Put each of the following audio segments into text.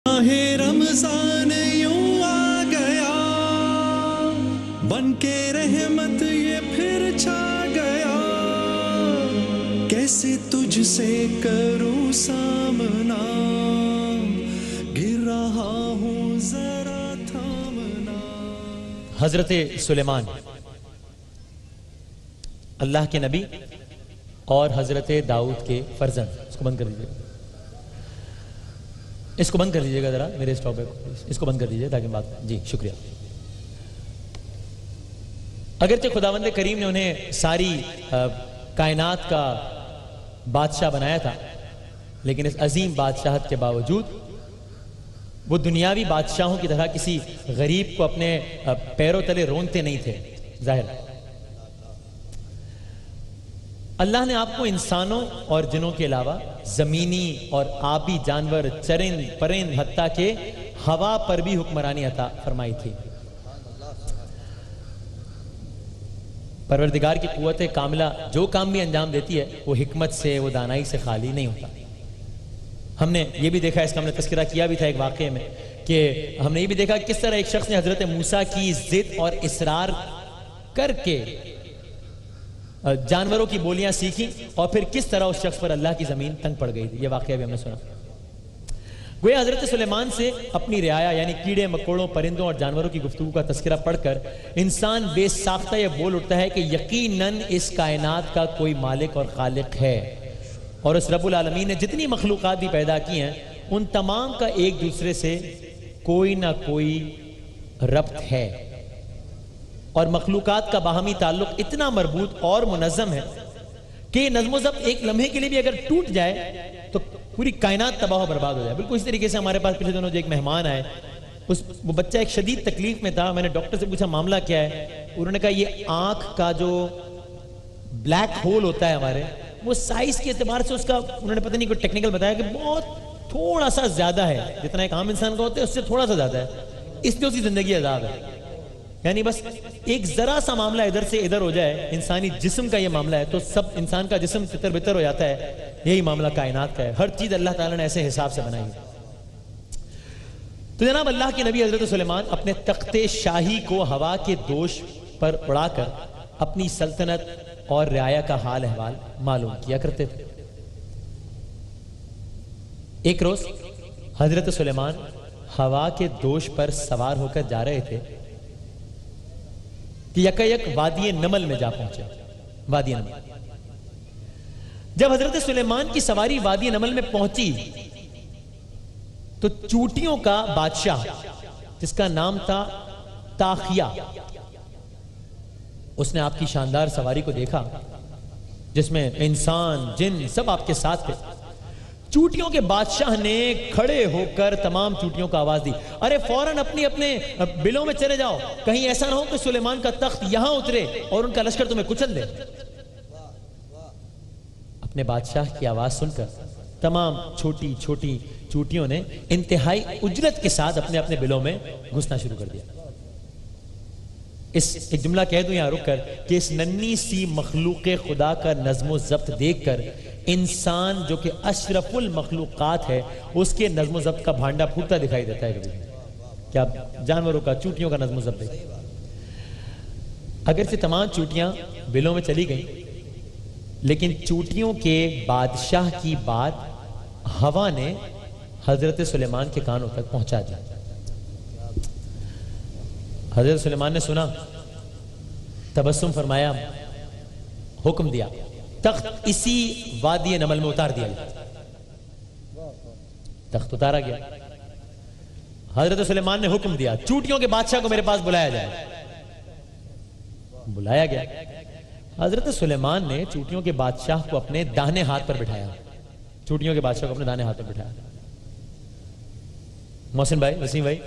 رمضان یوں آ گیا بن کے رحمت یہ پھر چھا گیا، کیسے تجھ سے کروں سامنا، گر رہا ہوں ذرا تھامنا۔ حضرت سلیمان اللہ کے نبی اور حضرت داؤد کے فرزند۔ اس کو بند کر دیجئے، اس کو بند کر دیجئے گا ذرا، میرے سٹاپ ہے، اس کو بند کر دیجئے تاکہ بات، جی شکریہ۔ اگرچہ خداوند کریم نے انہیں ساری کائنات کا بادشاہ بنایا تھا، لیکن اس عظیم بادشاہت کے باوجود وہ دنیاوی بادشاہوں کی طرح کسی غریب کو اپنے پیروں تلے رونتے نہیں تھے۔ ظاہر اللہ نے آپ کو انسانوں اور جنوں کے علاوہ زمینی اور آبی جانور، چرند پرند، حتیٰ کہ ہوا پر بھی حکمرانی عطا فرمائی تھی۔ پروردگار کی قوت کاملہ جو کام بھی انجام دیتی ہے وہ حکمت سے، وہ دانائی سے خالی نہیں ہوتا۔ ہم نے یہ بھی دیکھا، اس کا ہم نے تذکرہ کیا بھی تھا ایک واقعے میں، کہ ہم نے یہ بھی دیکھا کس طرح ایک شخص نے حضرت موسیٰ کی ضد اور اصرار کر کے جانوروں کی بولیاں سیکھی، اور پھر کس طرح اس شخص پر اللہ کی زمین تنگ پڑ گئی تھی۔ یہ واقعہ بھی ہم نے سنا۔ گویا حضرت سلیمان سے اپنی رعایا یعنی کیڑے مکوڑوں، پرندوں اور جانوروں کی گفتگو کا تذکرہ پڑھ کر انسان بے ساختہ یہ بول اٹھتا ہے کہ یقیناً اس کائنات کا کوئی مالک اور خالق ہے، اور اس رب العالمین نے جتنی مخلوقات بھی پیدا کی ہیں ان تمام کا ایک دوسرے سے کوئی نہ کوئی ربط ہے، اور مخلوقات کا باہمی تعلق اتنا مربوط اور منظم ہے کہ یہ نظم و ضبط ایک لمحے کے لیے بھی اگر ٹوٹ جائے تو پوری کائنات تباہ و برباد ہو جائے۔ بالکل اس طریقے سے ہمارے پاس پچھلے دنوں جو ایک مہمان آئے، وہ بچہ ایک شدید تکلیف میں تھا۔ میں نے ڈاکٹر سے پوچھا معاملہ کیا ہے، انہوں نے کہا یہ آنکھ کا جو بلیک ہول ہوتا ہے ہمارے، وہ سائز کے اعتبار سے اس کا انہوں نے پتہ نہیں کوئی ٹیکنیکل بتایا کہ بہت تھوڑا سا زیادہ ہے، جتنا ایک عام انسان کا ہوتا ہے اس سے تھوڑا سا زیادہ ہے، اس لیے اس کی زندگی عذاب ہے۔ یعنی بس ایک ذرا سا معاملہ ادھر سے ادھر ہو جائے، انسانی جسم کا یہ معاملہ ہے تو سب انسان کا جسم تتر بتر ہو جاتا ہے۔ یہی معاملہ کائنات کا ہے، ہر چیز اللہ تعالیٰ نے ایسے حساب سے بنائی ہے۔ تو جناب اللہ کے نبی حضرت سلیمان اپنے تخت شاہی کو ہوا کے دوش پر اڑا کر اپنی سلطنت اور رعایا کا حال احوال معلوم کیا کرتے تھے۔ ایک روز حضرت سلیمان ہوا کے دوش پر سوار ہو کر جا رہے تھے کہ یکا یک وادی نمل میں جا پہنچے۔ وادی نمل، جب حضرت سلیمان کی سواری وادی نمل میں پہنچی تو چوٹیوں کا بادشاہ جس کا نام تھا تاخیہ، اس نے آپ کی شاندار سواری کو دیکھا جس میں انسان جن سب آپ کے ساتھ تھے۔ چوٹیوں کے بادشاہ نے کھڑے ہو کر تمام چوٹیوں کا آواز دی، ارے فوراً اپنے بلوں میں چلے جاؤ، کہیں ایسا نہ ہو کہ سلیمان کا تخت یہاں اترے اور ان کا لشکر تمہیں کچل دے۔ اپنے بادشاہ کی آواز سن کر تمام چھوٹی چھوٹی چوٹیوں نے انتہائی اجرت کے ساتھ اپنے اپنے بلوں میں گھسنا شروع کر دیا۔ ایک جملہ کہہ دوں یہاں رک کر کہ اس ننھی سی مخلوق خدا کا نظم و ضبط دیکھ کر انسان جو کہ اشرف المخلوقات ہے اس کے نظم و ضبط کا بھانڈا پھوٹتا دکھائی دیتا ہے کبھی کیا جانوروں کا، چوٹیوں کا نظم و ضبط دیکھ۔ اگرچہ تمام چوٹیاں بلوں میں چلی گئیں لیکن چوٹیوں کے بادشاہ کی بات ہوا نے حضرت سلیمان کے کانوں تک پہنچا دیا۔ حضرت سلیمان نے سنا، تبسم فرمایا، حکم دیا، تخت اسی وادی نمل میں اتار دیا گیا۔ تخت اتارا گیا۔ حضرت سلیمان نے حکم دیا، چوٹیوں کے بادشاہ کو میرے پاس بلایا جائے۔ بلایا گیا۔ حضرت سلیمان نے چوٹیوں کے بادشاہ کو اپنے داہنے ہاتھ پر بٹھایا۔ چوٹیوں کے بادشاہ کو اپنے داہنے ہاتھ پر بٹھایا۔ محسن بھائی، وسیم بھائی،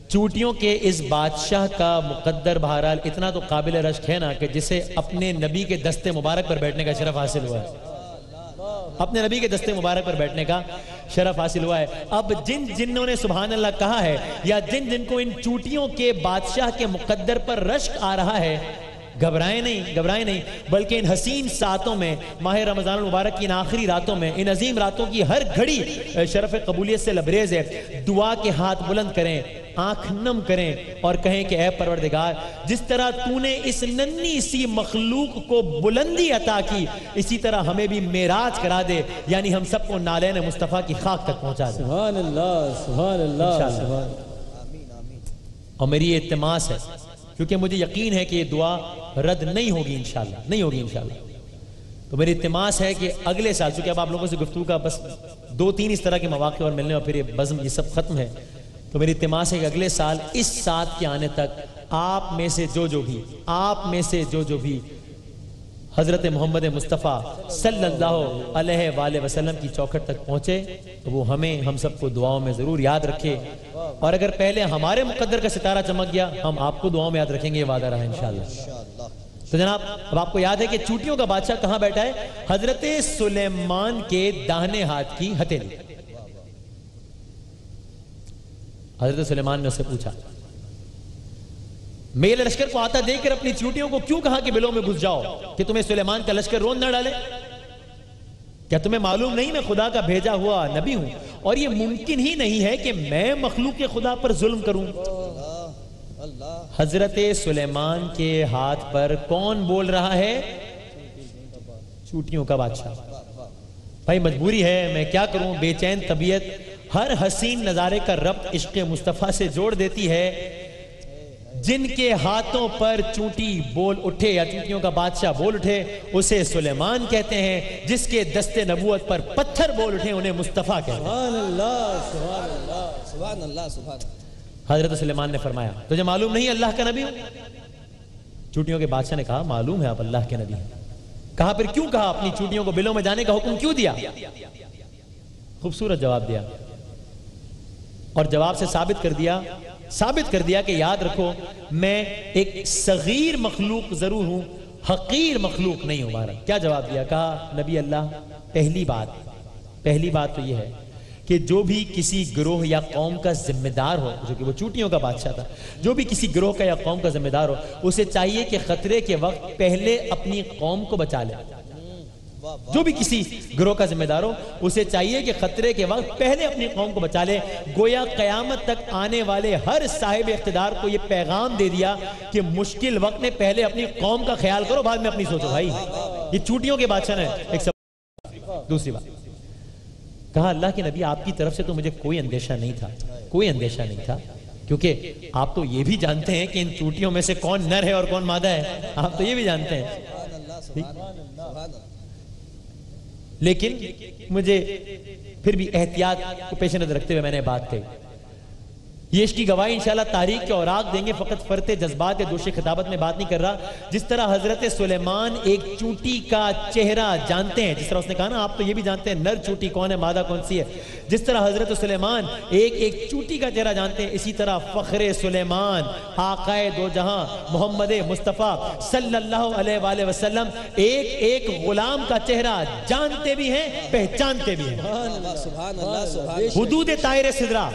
چوٹیوں کے اس بادشاہ کا مقدر بہرحال اتنا تو قابل رشک ہے نا کہ جسے اپنے نبی کے دستے مبارک پر بیٹھنے کا شرف حاصل ہوا ہے۔ اپنے نبی کے دستے مبارک پر بیٹھنے کا شرف حاصل ہوا ہے۔ اب جن جنوں نے سبحان اللہ کہا ہے یا جن جن کو ان چوٹیوں کے بادشاہ کے مقدر پر رشک آ رہا ہے گھبرائیں نہیں بلکہ ان حسین ساعتوں میں، ماہ رمضان المبارک کی ان آخری راتوں میں، ان عظیم راتوں کی ہر گھڑی شرف قبولیت سے لبریز ہے۔ دعا کے ہاتھ بلند کریں، آنکھ نم کریں اور کہیں کہ اے پروردگار، جس طرح تو نے اس ننھی سی مخلوق کو بلندی عطا کی، اسی طرح ہمیں بھی معراج کرا دے، یعنی ہم سب کو نالین مصطفیٰ کی خاک تک پہنچا دے۔ سبحان اللہ، سبحان اللہ، سبحان۔ اور میری یہ التماس ہے، کیونکہ مجھے یقین ہے کہ یہ دعا رد نہیں ہوگی انشاءاللہ، نہیں ہوگی انشاءاللہ۔ تو میری التماس ہے کہ اگلے سال، چونکہ اب آپ لوگوں سے گفتگو کا بس 2-3 اس طرح کے مواقع اور ملنے اور پھر یہ بزم یہ سب ختم ہے، تو میری التماس ہے کہ اگلے سال اس ساتھ کے آنے تک آپ میں سے جو بھی حضرت محمد مصطفیٰ صلی اللہ علیہ وآلہ وسلم کی چوکھٹ تک پہنچے تو وہ ہم سب کو دعاؤں میں ضرور یاد رکھے، اور اگر پہلے ہمارے مقدر کا ستارہ چمک گیا ہم آپ کو دعاؤں میں یاد رکھیں گے، یہ وعدہ رہا انشاءاللہ۔ تو جناب اب آپ کو یاد ہے کہ چوٹیوں کا بادشاہ کہاں بیٹھا ہے؟ حضرت سلیمان کے داہنے ہاتھ کی ہتھیلی۔ حضرت سلیمان نے اسے پوچھا، میرے لشکر کو آتا دیکھ کر اپنی چوٹیوں کو کیوں کہا کہ بلوں میں گھس جاؤ کہ تمہیں سلیمان کا لشکر رون نہ ڈالے؟ کیا تمہیں معلوم نہیں میں خدا کا بھیجا ہوا نبی ہوں، اور یہ ممکن ہی نہیں ہے کہ میں مخلوق خدا پر ظلم کروں؟ حضرت سلیمان کے ہاتھ پر کون بول رہا ہے؟ چوٹیوں کا بادشاہ۔ بھائی مجبوری ہے، میں کیا کروں، بے چین طبیعت ہر حسین نظارے کا ربط عشق مصطفیٰ سے جوڑ دیتی ہے۔ جن کے ہاتھوں پر چونٹی بول اٹھے یا چونٹیوں کا بادشاہ بول اٹھے اسے سلیمان کہتے ہیں، جس کے دست نبوت پر پتھر بول اٹھے انہیں مصطفیٰ کہتے ہیں۔ سبحان اللہ، سبحان اللہ، سبحان اللہ، سبحان اللہ۔ حضرت سلیمان نے فرمایا، تجھے معلوم نہیں اللہ کا نبی ہوں؟ چونٹیوں کے بادشاہ نے کہا معلوم ہے آپ اللہ کے نبی ہیں۔ کہا پھر کیوں کہا، اپنی چونٹیوں کو بلوں میں جانے کا حکم کیوں دیا؟ خوبصورت جواب دیا، اور جواب سے ثابت کر دیا کہ یاد رکھو میں ایک صغیر مخلوق ضرور ہوں، حقیر مخلوق نہیں ہوں۔ بارہ کیا جواب دیا؟ کہا نبی اللہ، پہلی بات تو یہ ہے کہ جو بھی کسی گروہ یا قوم کا ذمہ دار ہو، جو کہ وہ چوٹیوں کا بادشاہ تھا، جو بھی کسی گروہ کا یا قوم کا ذمہ دار ہو اسے چاہیے کہ خطرے کے وقت پہلے اپنی قوم کو بچا لے۔ جو بھی کسی گروہ کا ذمہ دار ہو اسے چاہیے کہ خطرے کے وقت پہلے اپنی قوم کو بچا لے۔ گویا قیامت تک آنے والے ہر صاحب اقتدار کو یہ پیغام دے دیا کہ مشکل وقت میں پہلے اپنی قوم کا خیال کرو، بعد میں اپنی سوچو۔ بھائی یہ چوٹیوں کے بادشاہ نے ایک سب۔ دوسری بات کہا اللہ کے نبی آپ کی طرف سے تو مجھے کوئی اندیشہ نہیں تھا، کیونکہ آپ تو یہ بھی جانتے ہیں کہ ان چوٹیوں میں سے کون نر ہے اور کون مادہ ہے، آپ تو یہ بھی جانتے ہیں، لیکن مجھے پھر بھی احتیاط کو پیش نظر رکھتے ہوئے میں نے بات کہی۔ یہ اس کی گواہی انشاءاللہ تاریخ کے اوراق دیں گے، فقط فرط جذبات یا دوش خطابت میں بات نہیں کر رہا۔ جس طرح حضرت سلیمان ایک چونٹی کا چہرہ جانتے ہیں، جس طرح اس نے کہا نا آپ تو یہ بھی جانتے ہیں نر چونٹی کون ہے، مادہ کون سی ہے، جس طرح حضرت سلیمان ایک چونٹی کا چہرہ جانتے ہیں، اسی طرح فخر سلیمان آقائے دو جہاں محمد مصطفیٰ صلی اللہ علیہ وآلہ وسلم ایک غلام کا چہرہ جانتے بھی ہیں، پہچانتے بھی ہیں۔ سبحان اللہ، سبحان اللہ۔ حدود طائر صدرہ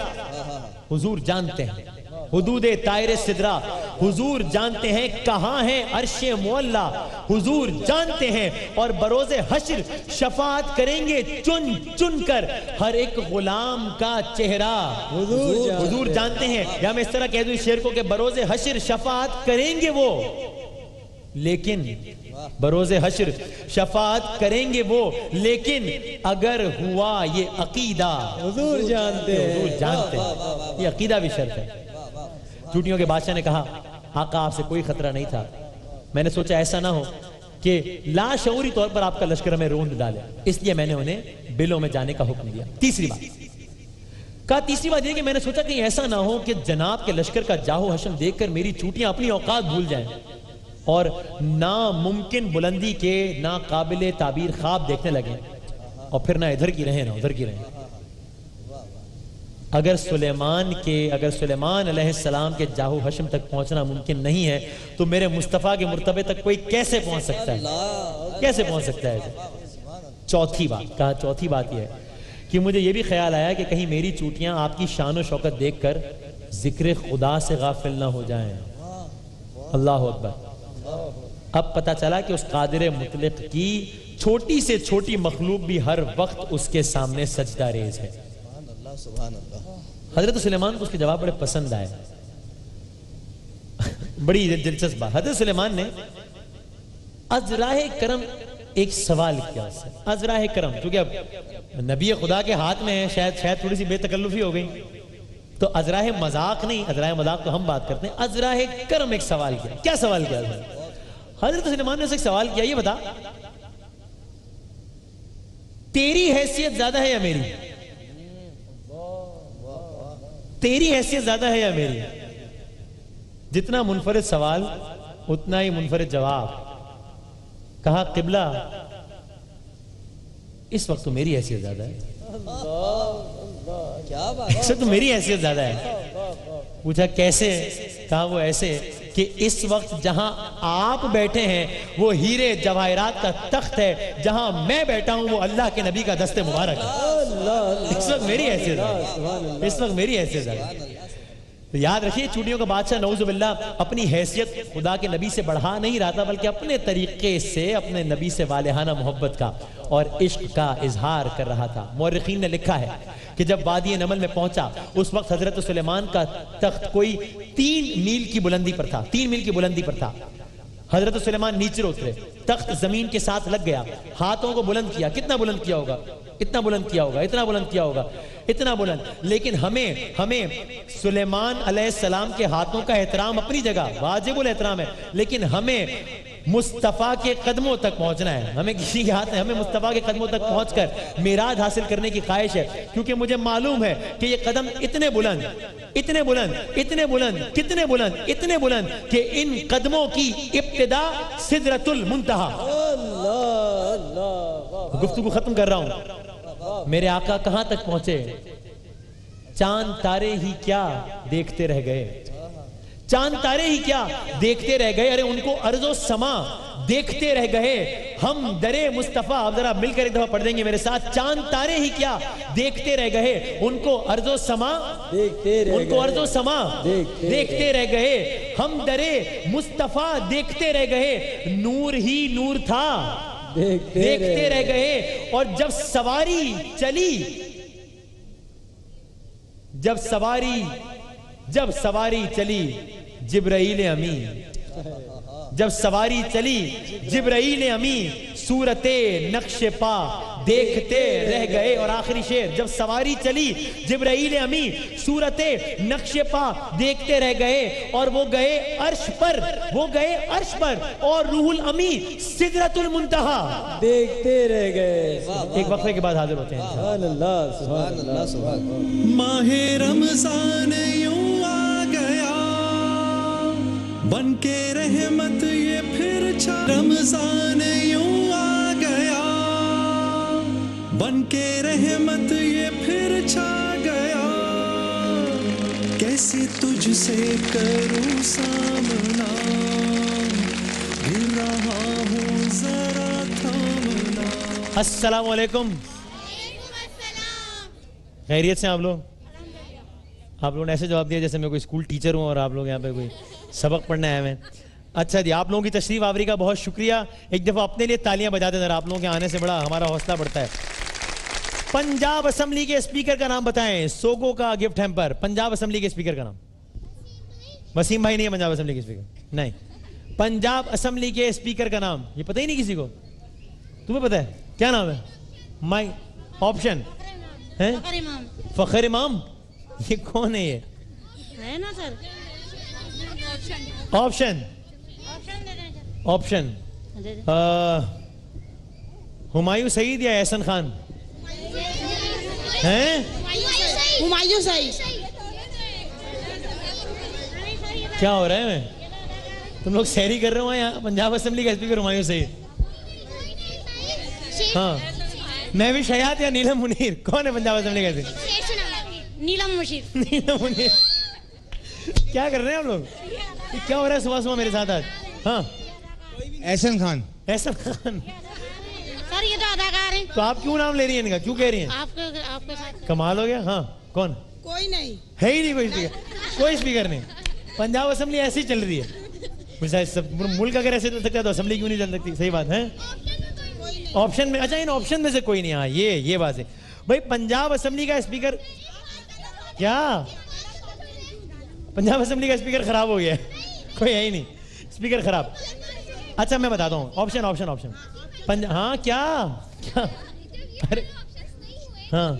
حضور جانتے ہیں، حدود طائر صدرہ حضور جانتے ہیں، کہاں ہے عرش معلا حضور جانتے ہیں، اور بروز حشر شفاعت کریں گے چن چن کر ہر ایک غلام کا چہرہ حضور جانتے ہیں۔ یا میں اس طرح کہہ دوں اس شعر کو کہ بروز حشر شفاعت کریں گے وہ، لیکن بروز حشر شفاعت کریں گے وہ، لیکن اگر ہوا یہ عقیدہ حضور جانتے ہیں، یہ عقیدہ بھی شرط ہے۔ چوٹیوں کے بادشاہ نے کہا آقا آپ سے کوئی خطرہ نہیں تھا، میں نے سوچا ایسا نہ ہو کہ لاشعوری طور پر آپ کا لشکر ہمیں روند ڈالے، اس لیے میں نے انہیں بلوں میں جانے کا حکم دیا۔ تیسری بات یہ کہ میں نے سوچا کہ ایسا نہ ہو کہ جناب کے لشکر کا جاہو حشم دیکھ کر میری چوٹیاں اپنی اوقات بھول جائیں اور ناممکن بلندی کے ناقابل تعبیر خواب دیکھنے لگیں، اور پھر نہ ادھر کی رہیں نہ ادھر کی رہیں۔ اگر سلیمان علیہ السلام کے جاہو حشم تک پہنچنا ممکن نہیں ہے تو میرے مصطفیٰ کے مرتبے تک کوئی کیسے پہنچ سکتا ہے؟ چوتھی بات یہ ہے کہ مجھے یہ بھی خیال آیا کہ کہیں میری چوٹیاں آپ کی شان و شوکت دیکھ کر ذکر خدا سے غافل نہ ہو جائیں۔ اللہ اکبر۔ اب پتہ چلا کہ اس قادر مطلق کی چھوٹی سے چھوٹی مخلوق بھی ہر وقت اس کے سامنے سجدہ ریز ہے. سبحان اللہ سبحان اللہ. حضرت سلیمان کو اس کے جواب بڑے پسند آئے. بڑی دلچسپ بات. حضرت سلیمان نے عذراہ کرم ایک سوال کیا اس سے. عذراہ کرم کیونکہ اب نبی خدا کے ہاتھ میں ہے, شاید تھوڑی سی بے تکلفی ہو گئی, تو عذراہ مذاق نہیں, عذراہ مذاق تو ہم بات کرتے ہیں. عذراہ کرم ایک سوال کیا. کیا سوال کیا حضرت سلیمان نے اسے ایک سوال کیا, یہ بتا تیری حیثیت زیادہ ہے یا میری؟ تیری حیثیت زیادہ ہے یا میری؟ جتنا منفرد سوال اتنا ہی منفرد جواب. کہا قبلہ اس وقت تو میری حیثیت زیادہ ہے. کیا بات. اس وقت تو میری حیثیت زیادہ ہے. پوچھا کیسے؟ کہا وہ ایسے کہ اس وقت جہاں آپ بیٹھے ہیں وہ ہیرے جواہرات کا تخت ہے, جہاں میں بیٹھا ہوں وہ اللہ کے نبی کا دست مبارک ہے. اس وقت میری حیثیت ہے, اس وقت میری حیثیت ہے. تو یاد رکھیے چوٹیوں کا بادشاہ نعوذ باللہ اپنی حیثیت خدا کے نبی سے بڑھا نہیں رہا تھا, بلکہ اپنے طریقے سے اپنے نبی سے والہانہ محبت کا اور عشق کا اظہار کر رہا تھا. مورخین نے لکھا ہے کہ جب وادی نمل میں پہنچا اس وقت حضرت سلیمان کا تخت کوئی 3 میل کی بلندی پر تھا. 3 میل کی بلندی پر تھا. حضرت سلیمان نیچے اترے, تخت زمین کے ساتھ لگ گیا, ہاتھوں کو بلند کیا. کتنا بلند کیا ہوگا؟ اتنا بلند کیا ہوگا, اتنا بلند کیا ہوگا, اتنا بلند. لیکن ہمیں سلیمان علیہ السلام کے ہاتھوں کا احترام اپنی جگہ واجب الاحترام ہے, لیکن ہمیں مصطفیٰ کے قدموں تک پہنچنا ہے. ہمیں کسی کے ہاتھ نہیں, ہمیں مصطفیٰ کے قدموں تک پہنچ کر معراج حاصل کرنے کی خواہش ہے, کیونکہ مجھے معلوم ہے کہ یہ قدم اتنے بلند, اتنے بلند, اتنے بلند, کتنے بلند, اتنے بلند کہ ان قدموں کی ابتدا سدرۃ المنتہا. گفتگو ختم کر رہا ہوں. میرے آقا کہاں تک پہنچے؟ چاند تارے ہی کیا دیکھتے رہ گئے. چاند تارے ہی کیا دیکھتے رہ گئے. ارے ان کو ارض و سما دیکھتے رہ گئے. ہم درے مصطفیٰ, اب ذرا مل کر ایک دفعہ پڑھ دیں گے میرے ساتھ. چاند تارے ہی کیا دیکھتے رہ گئے, ان کو ارض و سما ان کو ارض و سما دیکھتے رہ گئے. ہم درے مصطفیٰ دیکھتے رہ گئے. نور ہی نور تھا دیکھتے رہ گئے. اور جب سواری چلی جبرائیل امین, جب سواری چلی جبرائیل امین صورت نقش پا دیکھتے رہ گئے. اور آخری شعر, جب سواری چلی جبرائیل امین صورت نقش پا دیکھتے رہ گئے. اور وہ گئے عرش پر, وہ گئے عرش پر, اور روح الامین سدرۃ المنتہا دیکھتے رہ گئے. ایک وقفے کے بعد حاضر ہوتے ہیں. سبحان اللہ سبحان اللہ سبحان اللہ. ماہ رمضان یوں آ گیا بن کے رحمت یہ پھر چھا. رمضان یوں آ گیا بن کے رحمت یہ پھر چھا گیا. کیسے تجھ سے کروں سامنا, گر رہا ہوں ذرا تھامنا. السلام علیکم. خیریت سے آپ لوگ؟ آپ لوگوں نے ایسے جواب دیا جیسے میں کوئی اسکول ٹیچر ہوں اور آپ لوگ یہاں پہ کوئی سبق پڑھنے آئے ہیں. اچھا جی, آپ لوگوں کی تشریف آوری کا بہت شکریہ. ایک دفعہ اپنے لیے تالیاں بجاتے ذرا, آپ لوگوں کے آنے سے بڑا ہمارا حوصلہ بڑھتا ہے. پنجاب اسمبلی کے اسپیکر کا نام بتائیں. سوگو کا گفٹ ہیمپر. پنجاب اسمبلی کے اسپیکر کا نام؟ وسیم بھائی نہیں ہے پنجاب اسمبلی کے اسپیکر, نہیں. پنجاب اسمبلی کے اسپیکر کا نام یہ پتہ ہی نہیں کسی کو. تمہیں پتہ ہے کیا نام ہے؟ مائی آپشن ہے فخر امام. یہ کون ہے؟ یہ ہے نا سر. آپشن آپشن ہمایوں سعید یا احسن خان ہیں؟ ہمایوں سعید. کیا ہو رہا ہے؟ میں تم لوگ سحری کر رہے ہو یہاں. پنجاب اسمبلی کا اسپیکر ہمایوں سعید. ہاں, میں بھی شیاد یا نیلم منیر. کون ہے پنجاب اسمبلی کا اسپیکر؟ نیلم مشیر. نیلم منیر. کیا کر رہے ہیں آپ لوگ؟ کیا ہو رہا ہے صبح صبح میرے ساتھ آج؟ ہاں, احسن خان. احسن خان. سر یہ تو اداکار ہیں. تو آپ کیوں نام لے رہی ہیں ان کا, کیوں کہہ رہی ہیں؟ آپ کے ساتھ کمال ہو گیا. ہاں, کون کوئی نہیں ہے؟ ہی نہیں کوئی اسپیکر, کوئی اسپیکر نہیں. پنجاب اسمبلی ایسی چل رہی ہے. ملک اگر ایسے چل سکتا ہے تو اسمبلی کیوں نہیں چل سکتی؟ صحیح بات ہے. آپشن میں, اچھا ان آپشن میں سے کوئی نہیں. ہاں یہ بات ہے بھائی. پنجاب اسمبلی کا اسپیکر, کیا پنجاب اسمبلی کا اسپیکر خراب ہو گیا ہے؟ کوئی ہے ہی نہیں اسپیکر خراب. اچھا میں بتاتا ہوں آپشن. ہاں کیا ارے ہاں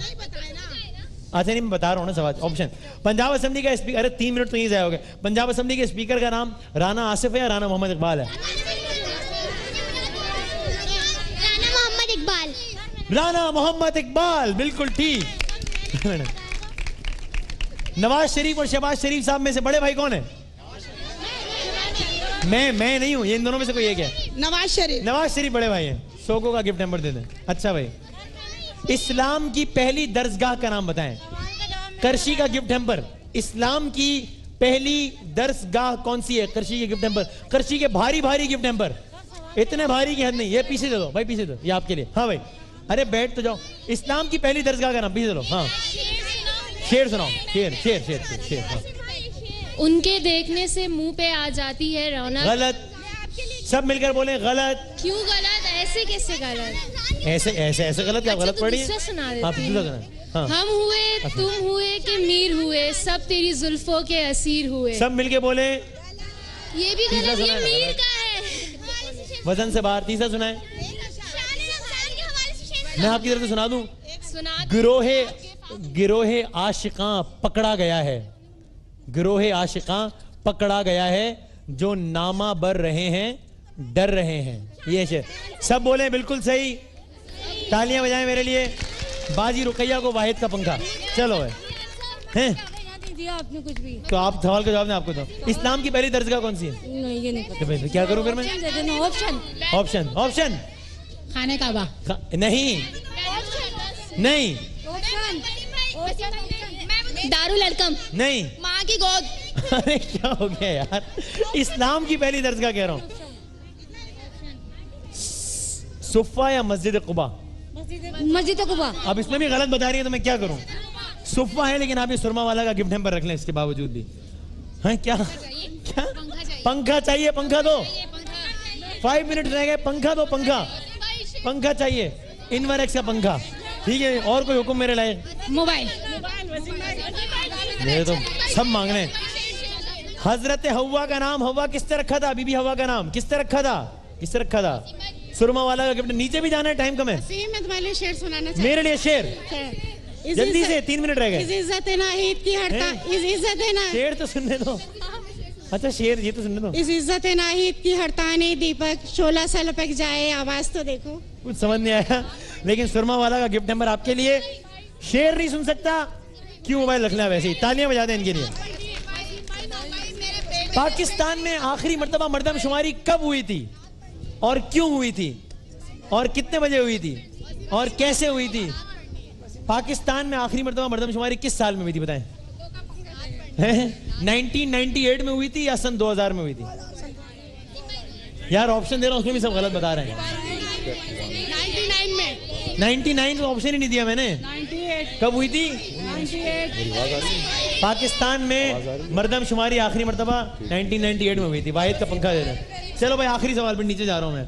اچھا نہیں میں بتا رہا ہوں نا سوال. آپشن پنجاب اسمبلی کا اسپیکر, ارے 3 منٹ تو یہیں ضائع ہو گئے. پنجاب اسمبلی کے اسپیکر کا نام رانا آصف ہے یا رانا محمد اقبال ہے؟ رانا محمد اقبال, بالکل ٹھیک. نواز شریف اور شہباز شریف صاحب میں سے بڑے بھائی کون ہیں؟ میں نہیں ہوں, یہ ان دونوں میں سے کوئی ایک ہے. نواز شریف بڑے بھائی ہیں. 100 کا گفٹ نمبر دے دیں. اچھا بھائی, اسلام کی پہلی درسگاہ کا نام بتائیں. کرشی کا گفٹ نمبر. اسلام کی پہلی درسگاہ کون سی ہے؟ کرشی کے گفٹ نمبر. کرشی کے بھاری گفٹ نمبر, اتنے بھاری کی حد نہیں. یہ پیچھے دے دو بھائی, پیچھے دو, یہ آپ کے لیے. ہاں بھائی, ارے بیٹھ تو جاؤ. اسلام کی پہلی درسگاہ کا نام, پیچھے دے دو. ہاں شیر سناؤ. شیر. ان کے دیکھنے سے منہ پہ آ جاتی ہے رونق. غلط. سب مل کر بولیں غلط. کیوں غلط؟ ایسے کیسے غلط؟ ایسے غلط. کیا غلط پڑھ رہی ہے؟ ہم ہوئے تم ہوئے کہ میر ہوئے, سب تیری زلفوں کے اسیر ہوئے. سب مل کے بولیں. یہ بھی غلط, یہ میر کا ہے. وزن سے باہر. تیسرا سنائیں. میں آپ کی طرف سے سنا دوں. گروہ عاشقاں پکڑا گیا ہے. گروہ عاشقاں پکڑا گیا ہے, جو نامہ بر رہے ہیں ڈر رہے ہیں. یہ شعر سب بولیں بالکل صحیح. تالیاں بجائیں میرے لیے. بازی رقیہ کو واحد کا پنکھا. چلو ہے آپ نے کچھ بھی تو آپ سوال کا جواب نہیں. آپ کو تو اسلام کی پہلی درسگاہ کون سی ہے؟ کیا کروں پھر میں؟ آپشن خانہ کعبہ. نہیں دارالارقم. نہیں. ماں کی گود. ارے کیا ہو گیا یار, اسلام کی پہلی درسگاہ کہہ رہا ہوں. صفہ یا مسجد قباء؟ مسجد قباء. اب اس میں بھی غلط بتا رہی ہیں تو میں کیا کروں؟ صفہ ہے لیکن آپ یہ سرما والا کا گفٹ نمبر رکھ لیں اس کے باوجود بھی. ہاں کیا پنکھا چاہیے؟ پنکھا دو. 5 منٹ رہ گئے. پنکھا دو. پنکھا چاہیے. انوریکس کا پنکھا. ٹھیک ہے, اور کوئی حکم میرے لائق؟ موبائل. میرے تو سب مانگنے. حضرت حوا کا نام حوا کس سے رکھا تھا؟ بی بی حوا کا نام کس سے رکھا تھا؟ سرما والا کا گفٹ. نیچے بھی جانا ہے, ٹائم کم ہے. میں تمہارے لیے شعر سنانا چاہتی ہوں. میرے لیے شعر جلدی سے, 3 منٹ رہ گئے. عزت ناہید کی ہڑتال. شعر تو سننے دو. اچھا شعر یہ تو سننے دو. اس عزت ناہید کی ہڑتانے دیپک شعلہ سا لپک جائے, آواز تو دیکھو. کچھ سمجھ نہیں آیا, لیکن سرما والا کا گفٹ نمبر آپ کے لیے. شعر نہیں سن سکتا کیوں موبائل رکھنا ہے؟ ویسے ہی تالیاں بجا دیں ان کے لیے. پاکستان میں آخری مرتبہ مردم شماری کب ہوئی تھی اور کیوں ہوئی تھی اور کتنے بجے ہوئی تھی اور کیسے ہوئی تھی؟ پاکستان میں آخری مرتبہ مردم شماری کس سال میں ہوئی تھی بتائیں؟ 1998 میں ہوئی تھی یا سن 2000 میں ہوئی تھی؟ یار آپشن دے رہا ہوں اس میں بھی سب غلط بتا رہے ہیں. 99 تو آپشن ہی نہیں دیا میں نے. کب ہوئی تھی؟ پاکستان میں مردم شماری آخری مرتبہ 1998 میں ہوئی تھی. واحد کا پنکھا دے دیں. چلو بھائی آخری سوال پہ نیچے جا رہا ہوں میں.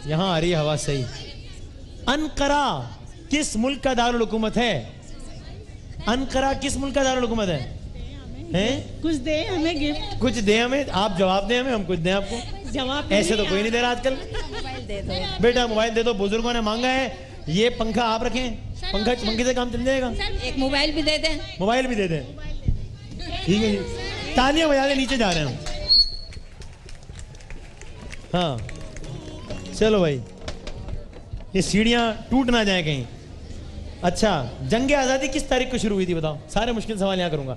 یہاں آ رہی ہے ہوا صحیح. انقرہ کس ملک کا دارالحکومت ہے؟ انقرہ کس ملک کا دارالحکومت ہے؟ کچھ دے ہمیں گفٹ. کچھ دے ہمیں. آپ جواب دیں ہمیں, ہم کچھ دیں آپ کو. جواب ایسے تو کوئی نہیں دے رہا آج کل. بیٹا موبائل دے دو, بزرگوں نے مانگا ہے. یہ پنکھا آپ رکھیں, پنکھے سے کام چل جائے گا. ایک موبائل بھی دے دیں. موبائل بھی دے دیں. ٹھیک ہے جی, تالیاں بجا دیں. نیچے جا رہے ہیں. ہاں چلو بھائی, یہ سیڑھیاں ٹوٹ نہ جائیں کہیں. اچھا, جنگ آزادی کس تاریخ کو شروع ہوئی تھی بتاؤ؟ سارے مشکل سوال یہاں کروں گا.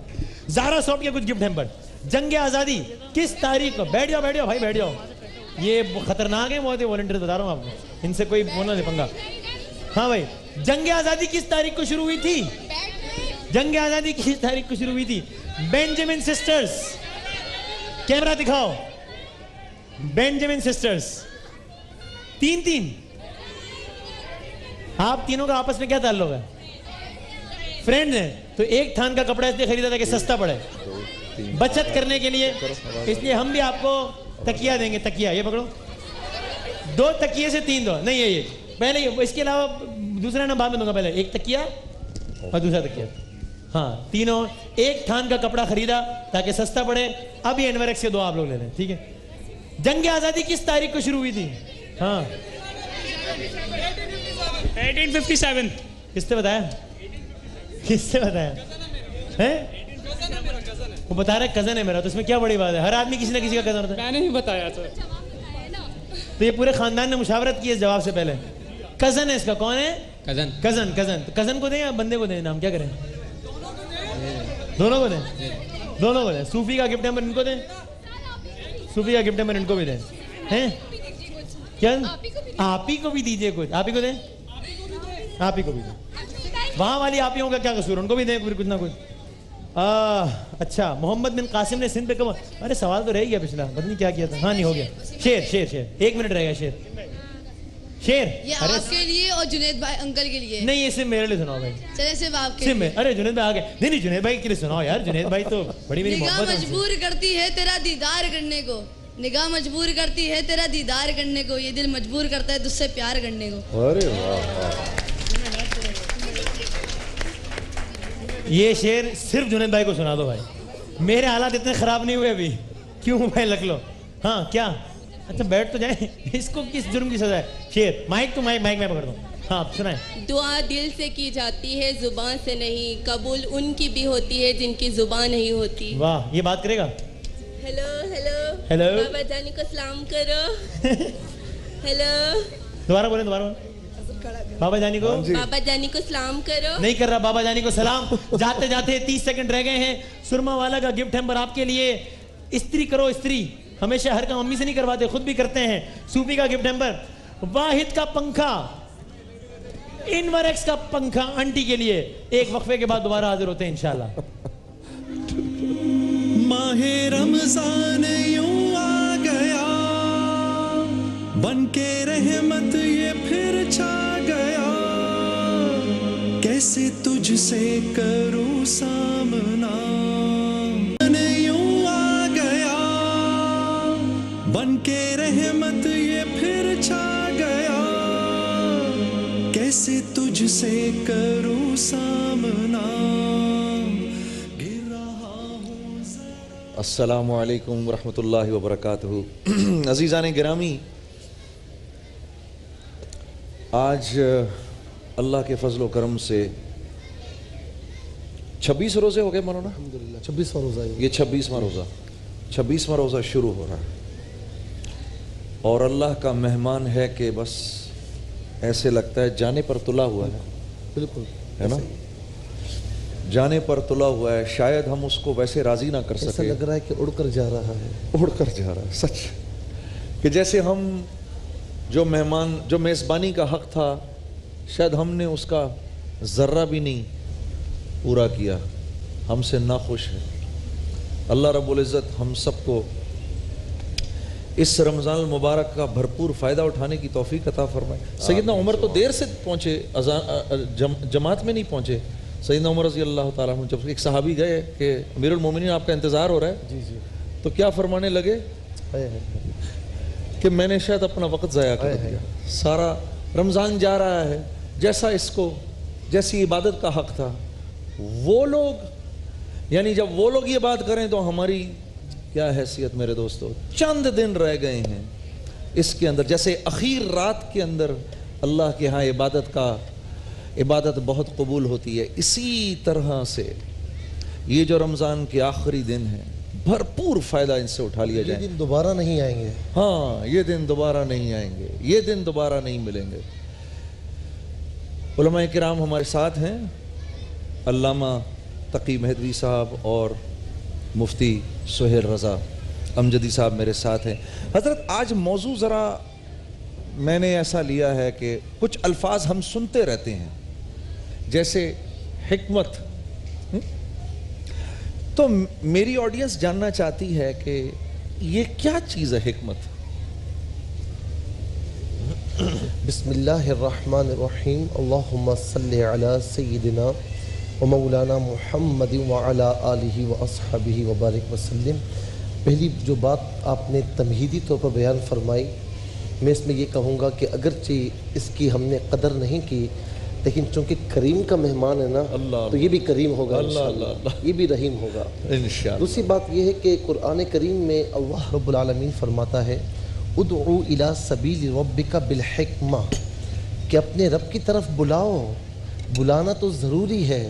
زہرا سافٹ کے کچھ گفٹ نمبر. جنگ آزادی کس تاریخ کو؟ بیٹھ جاؤ بھائی بیٹھ جاؤ. یہ خطرناک ہے بہت. والنٹیئر بتا رہا ہوں آپ کو, ان سے کوئی بولنا نہیں پنگا. ہاں بھائی, جنگ آزادی کس تاریخ کو شروع ہوئی تھی؟ جنگ آزادی کس تاریخ کو شروع ہوئی تھی؟ بینجامن سسٹرز. کیمرہ دکھاؤ. بینجامن سسٹرز. 3 آپ تینوں کا آپس میں کیا تعلق ہے؟ فرینڈ ہیں. تو ایک تھان کا کپڑا اس لیے خریدا تھا کہ سستا پڑے. بچت کرنے کے لیے، اس لیے ہم بھی آپ کو تکیہ دیں گے. تکیہ یہ پکڑو، 2 تکیے سے 3 دو نہیں یہ پہلے اس کے علاوہ دوسرا نام بعد میں دوں گا. پہلے ایک تکیہ اور دوسرا تکیہ. ہاں تینوں ایک تھان کا کپڑا خریدا تاکہ سستا پڑے. اب یہ انور ایکس کے 2 آپ لوگ لے لیں. ٹھیک ہے. جنگ آزادی کس تاریخ کو شروع ہوئی تھی؟ ہاں 1857. کس نے بتایا؟ کس نے بتایا؟ وہ بتا رہا ہے کزن ہے میرا، تو اس میں کیا بڑی بات ہے؟ ہر آدمی کسی نہ کسی کا کزن ہوتا ہے. میں نے ہی بتایا سر. تو یہ پورے خاندان نے مشاورت کی اس جواب سے پہلے. کزن ہے اس کا. کون ہے؟ کزن. کزن. کزن کزن کو دیں یا بندے کو دیں نام؟ کیا کریں؟ دونوں کو دیں. دونوں کو دیں. صوفی کا گفٹ نمبر ان کو دیں، صوفی کا گفٹ نمبر ان کو بھی دیں. ہیں کیا؟ آپ ہی کو بھی دیجئے کچھ. آپ ہی کو دیں، آپ ہی کو بھی دیں. وہاں والی آپیوں کا کیا قصور، ان کو بھی دیں کچھ نہ کچھ. اچھا محمد بن قاسم نے سندھ پہ کم. ارے سوال تو رہ گیا پچھلا، پتہ نہیں کیا کیا تھا. ہاں نہیں ہو گیا. شیر شیر شیر 1 منٹ رہ گیا. شیر شیر یہ آپ کے لیے اور جنید بھائی انکل کے لیے. نہیں، یہ صرف میرے لیے سناؤ بھائی. چلے صرف آپ کے لیے. ارے جنید بھائی آ گئے. نہیں جنید بھائی کے لیے سناؤ یار. جنید بھائی تو بڑی میری نگاہ محبت ہے. مجبور کرتی ہے تیرا دیدار کرنے کو، نگاہ مجبور کرتی ہے تیرا دیدار کرنے کو، یہ دل مجبور کرتا ہے تجھ سے پیار کرنے کو. ارے واہ. یہ شعر صرف جنید بھائی کو سنا دو بھائی. میرے حالات اتنے خراب نہیں ہوئے ابھی. کیوں بھائی لکھ لو. ہاں کیا؟ اچھا بیٹھ تو جائیں. اس کو کس جرم کی سزا ہے؟ شعر مائک تو مائک میں پکڑ دوں. ہاں سنائیں. دعا دل سے کی جاتی ہے زبان سے نہیں، قبول ان کی بھی ہوتی ہے جن کی زبان نہیں ہوتی. واہ. یہ بات کرے گا؟ Hello hello hello. بابا جانی کو سلام کرو. ہیلو دوبارہ بولیں. دوبارہ بولیں. بابا جانی کو، بابا جانی کو سلام کرو. نہیں کر رہا. بابا جانی کو سلام. جاتے جاتے 30 سیکنڈ رہ گئے ہیں. سرما والا کا گفٹ ہیمبر آپ کے لیے. استری کرو استری. ہمیشہ ہر کام امی سے نہیں کرواتے، خود بھی کرتے ہیں. صوفی کا گفٹ ہیمبر. واحد کا پنکھا. انور ایکس کا پنکھا آنٹی کے لیے. ایک وقفے کے بعد دوبارہ حاضر ہوتے ہیں انشاءاللہ. ماہ رمضان یوں آ گیا، بن کے رحمت یہ پھر چھا گیا. کیسے تجھ سے کروں سامنا، یوں آ گیا، بن کے رحمت یہ پھر چھا گیا. کیسے تجھ سے کروں سامنا. السلام علیکم ورحمۃ اللہ وبرکاتہ. عزیزان گرامی، آج اللہ کے فضل و کرم سے 26 روزے ہو گئے مولانا. الحمدللہ 26واں روزہ. یہ 26واں روزہ شروع ہو رہا ہے، اور اللہ کا مہمان ہے کہ بس ایسے لگتا ہے جانے پر تلا ہوا ہے. بالکل ہے نا، جانے پر تلا ہوا ہے. شاید ہم اس کو ویسے راضی نہ کر سکے. ایسا لگ رہا ہے کہ اڑ کر جا رہا ہے. اڑ کر جا رہا ہے سچ. کہ جیسے ہم جو مہمان، جو میزبانی کا حق تھا، شاید ہم نے اس کا ذرہ بھی نہیں پورا کیا. ہم سے ناخوش ہے. اللہ رب العزت ہم سب کو اس رمضان المبارک کا بھرپور فائدہ اٹھانے کی توفیق عطا فرمائے. سیدنا عمر تو دیر سے پہنچے، جماعت میں نہیں پہنچے. سیدنا عمر رضی اللہ تعالیٰ عنہ جب ایک صحابی گئے کہ امیر المومنین آپ کا انتظار ہو رہا ہے، جی جی، تو کیا فرمانے لگے کہ میں نے شاید اپنا وقت ضائع کر دیا. سارا رمضان جا رہا ہے، جیسا اس کو، جیسی عبادت کا حق تھا. وہ لوگ، یعنی جب وہ لوگ یہ بات کریں تو ہماری کیا حیثیت میرے دوستو. چند دن رہ گئے ہیں اس کے اندر. جیسے اخیر رات کے اندر اللہ کے ہاں عبادت بہت قبول ہوتی ہے، اسی طرح سے یہ جو رمضان کے آخری دن ہیں، بھرپور فائدہ ان سے اٹھا لیا جائے. یہ دن دوبارہ نہیں آئیں گے. ہاں، یہ دن دوبارہ نہیں آئیں گے، یہ دن دوبارہ نہیں ملیں گے. علماء کرام ہمارے ساتھ ہیں. علامہ تقی مہدوی صاحب اور مفتی سہیل رضا امجدی صاحب میرے ساتھ ہیں. حضرت آج موضوع ذرا میں نے ایسا لیا ہے کہ کچھ الفاظ ہم سنتے رہتے ہیں، جیسے حکمت. تو میری آڈینس جاننا چاہتی ہے کہ یہ کیا چیز ہے حکمت؟ بسم اللہ الرحمن الرحیم. اللہم صلی علی سیدنا ومولانا محمد وعلى آلہ واصحابہ وبارک وسلم۔ پہلی جو بات آپ نے تمہیدی طور پر بیان فرمائی، میں اس میں یہ کہوں گا کہ اگرچہ اس کی ہم نے قدر نہیں کی، لیکن چونکہ کریم کا مہمان ہے نا، تو یہ بھی کریم ہوگا انشاءاللہ، یہ بھی رحیم ہوگا انشاءاللہ۔ دوسری بات یہ ہے کہ قرآن کریم میں اللہ رب العالمین فرماتا ہے ادعو الی سبیل ربک بالحکمہ، کہ اپنے رب کی طرف بلاؤ۔ بلانا تو ضروری ہے